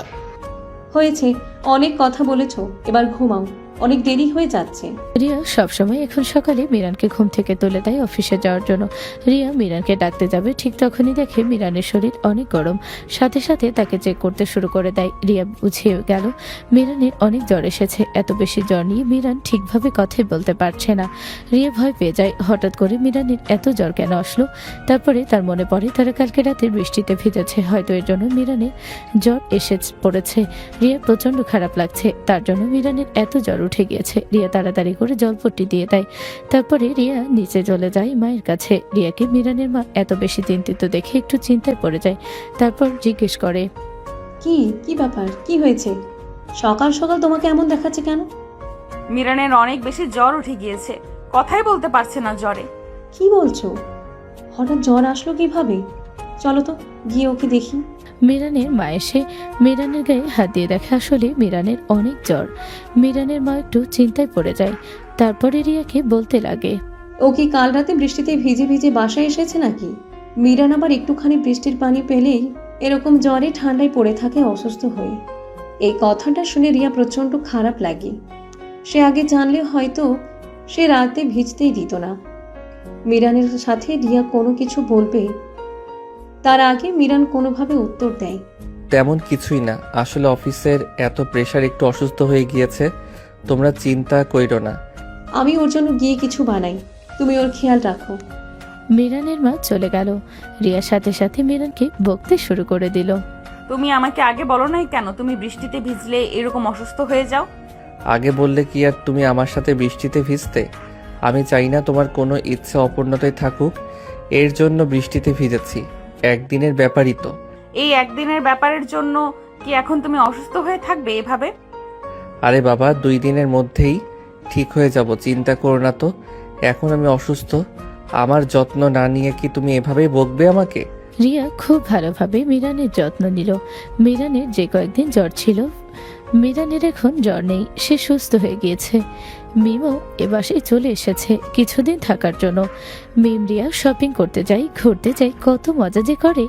হয়েছে, অনেক কথা বলেছো, এবার ঘুমাও, অনেক দেরি হয়ে যাচ্ছে। রিয়া সবসময় এখন সকালে মিরানকে ঘুম থেকে তুলে দেয় অফিসে যাওয়ার জন্য। রিয়া মিরানকে ডাকতে যাবে, ঠিক তখনই দেখে মিরানের শরীর অনেক গরম। সাথে সাথে তাকে চেক করতে শুরু করে দেয়। রিয়া বুঝিয়ে গেল মিরানের অনেক জ্বর এসেছে। এত বেশি জ্বর নিয়ে মিরান ঠিকভাবে কথাই বলতে পারছে না। রিয়া ভয় পেয়ে যায়, হঠাৎ করে মিরানের এত জ্বর কেন আসলো। তারপরে তার মনে পড়ে তারা কালকে রাতে বৃষ্টিতে ভিজেছে, হয়তো এর জন্য মিরানের জ্বর এসে পড়েছে। রিয়া প্রচন্ড খারাপ লাগছে, তার জন্য মিরানের এত জ্বর উঠে গিয়েছে। রিয়া তাড়াতাড়ি করে জলপট্টি দিয়ে দেয়। তারপরে রিয়া নিচে চলে যায় মায়ের কাছে। রিয়াকে মিরানের মা এত বেশি চিন্তিত দেখে একটু চিন্তায় পড়ে যায়। তারপর জিজ্ঞেস করে, কি ব্যাপার, কি হয়েছে? সকাল সকাল তোমাকে এমন দেখাচ্ছে কেন? মিরানের অনেক বেশি জ্বর উঠে গিয়েছে, কথাই বলতে পারছে না জ্বরে। কি বলছো? হঠাৎ জ্বর আসলো কিভাবে? চলো তো গিয়ে ওকে দেখি। মিরানের মা এসে মিরানের গায়ে হাত দিয়ে দেখে আসলে মিরানের অনেক জ্বর। মিরানের মা একটু চিন্তায় পড়ে যায়। তারপরে রিয়াকে বলতে লাগে, ও কি কাল রাতে বৃষ্টিতে ভিজে ভিজে বাসায় এসেছে নাকি? মিরান আবার একটুখানি বৃষ্টির পানি পেলেই এরকম জ্বরে ঠান্ডায় পড়ে থাকে অসুস্থ হয়ে। এই কথাটা শুনে রিয়া প্রচন্ড খারাপ লাগে। সে আগে জানলে হয়তো সে রাতে ভিজতেই দিত না। মিরানের সাথে রিয়া কোনো কিছু বলবে তার আগে মিরান কোনোভাবে উত্তর দেয়, তেমন কিছুই না, আসলে অফিসের এত প্রেশার, একটু অসুস্থ হয়ে গিয়েছে, তোমরা চিন্তা কইরো না। আমি ওর জন্য গিয়ে কিছু বানাই, তুমি ওর খেয়াল রাখো। মিরানের মা চলে গেল। রিয়ার সাথে সাথে মিরানকে বকতে শুরু করে দিল। তুমি আমাকে আগে বলো নাই কেন তুমি বৃষ্টিতে ভিজলে এরকম অসুস্থ হয়ে যাও? আগে বললে কি আর তুমি আমার সাথে বৃষ্টিতে ভিজতে? আমি চাই না তোমার কোনো ইচ্ছে অপূর্ণতায় থাকুক, এর জন্য বৃষ্টিতে ভিজেছি। একদিনের ব্যাপারই তো। এই একদিনের ব্যাপারের জন্য কি এখন তুমি অসুস্থ হয়ে থাকবে এভাবে? আরে বাবা 2 দিনের মধ্যেই ঠিক হয়ে যাব, চিন্তা করো না তো। এখন আমি অসুস্থ, আমার যত্ন না নিয়ে কি তুমি এভাবেই বকবে আমাকে? রিয়া খুব ভালোভাবে মিরানের যত্ন নিল। মিরানের যে কয়েকদিন জ্বর ছিল, মিরানের এখন জ্বর নেই, সে সুস্থ হয়ে গিয়েছে। মিমও এ বাসায় চলে এসেছে কিছুদিন থাকার জন্য। মিম রিয়া শপিং করতে যাই, ঘুরতে যাই, কত মজা যে করে।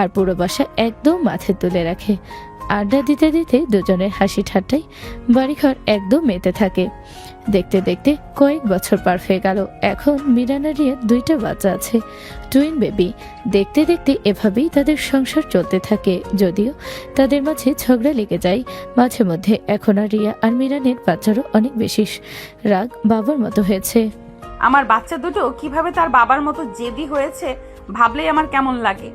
আর পুরো বাসা একদম মাথায় তুলে রাখে। আড্ডা দিতে দিতে দুজনের হাসি ঠাট্টায় বাড়িঘর একদম মেতে থাকে। দেখতে দেখতে কয়েক বছর পার হয়ে গেল। এখন মিরান আর রিয়ার 2টা বাচ্চা আছে, টুইন বেবি। দেখতে দেখতে এভাবেই তাদের সংসার চলতে থাকে। যদিও তাদের মাঝে ঝগড়া লেগে যায় মাঝে মধ্যে। এখন আর রিয়া আর মিরানের বাচ্চারও অনেক বেশি রাগ বাবার মতো হয়েছে। আমার বাচ্চা দুটো কিভাবে তার বাবার মতো জেদি হয়েছে ভাবলেই আমার কেমন লাগে।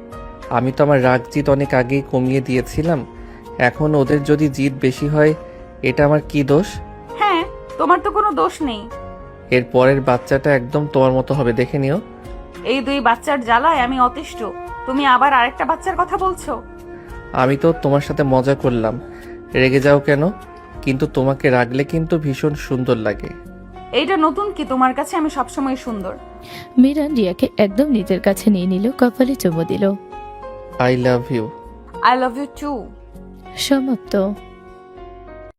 আমি তো আমার রাগ জিদ অনেক আগেই কমিয়ে দিয়েছিলাম। এখন ওদের যদি জিদ বেশি হয়, এটা আমার কি দোষ? হ্যাঁ, তোমার তো কোনো দোষ নেই। এর পরের বাচ্চাটা একদম তোমার মতো হবে, দেখে নিও। এই 2 বাচ্চার জ্বালায় আমি অতিষ্ঠ। তুমি আবার আরেকটা বাচ্চার কথা বলছো? আমি তো তোমার সাথে মজা করলাম, রেগে যাও কেন? কিন্তু তোমাকে রাগলে কিন্তু ভীষণ সুন্দর লাগে। এইটা নতুন কি তোমার কাছে? আমি সবসময় সুন্দর। মিরান রিয়াকে একদম নিজের কাছে নিয়ে নিল, কপালে চুমু দিল। I love you. I love you too. সমাপ্ত।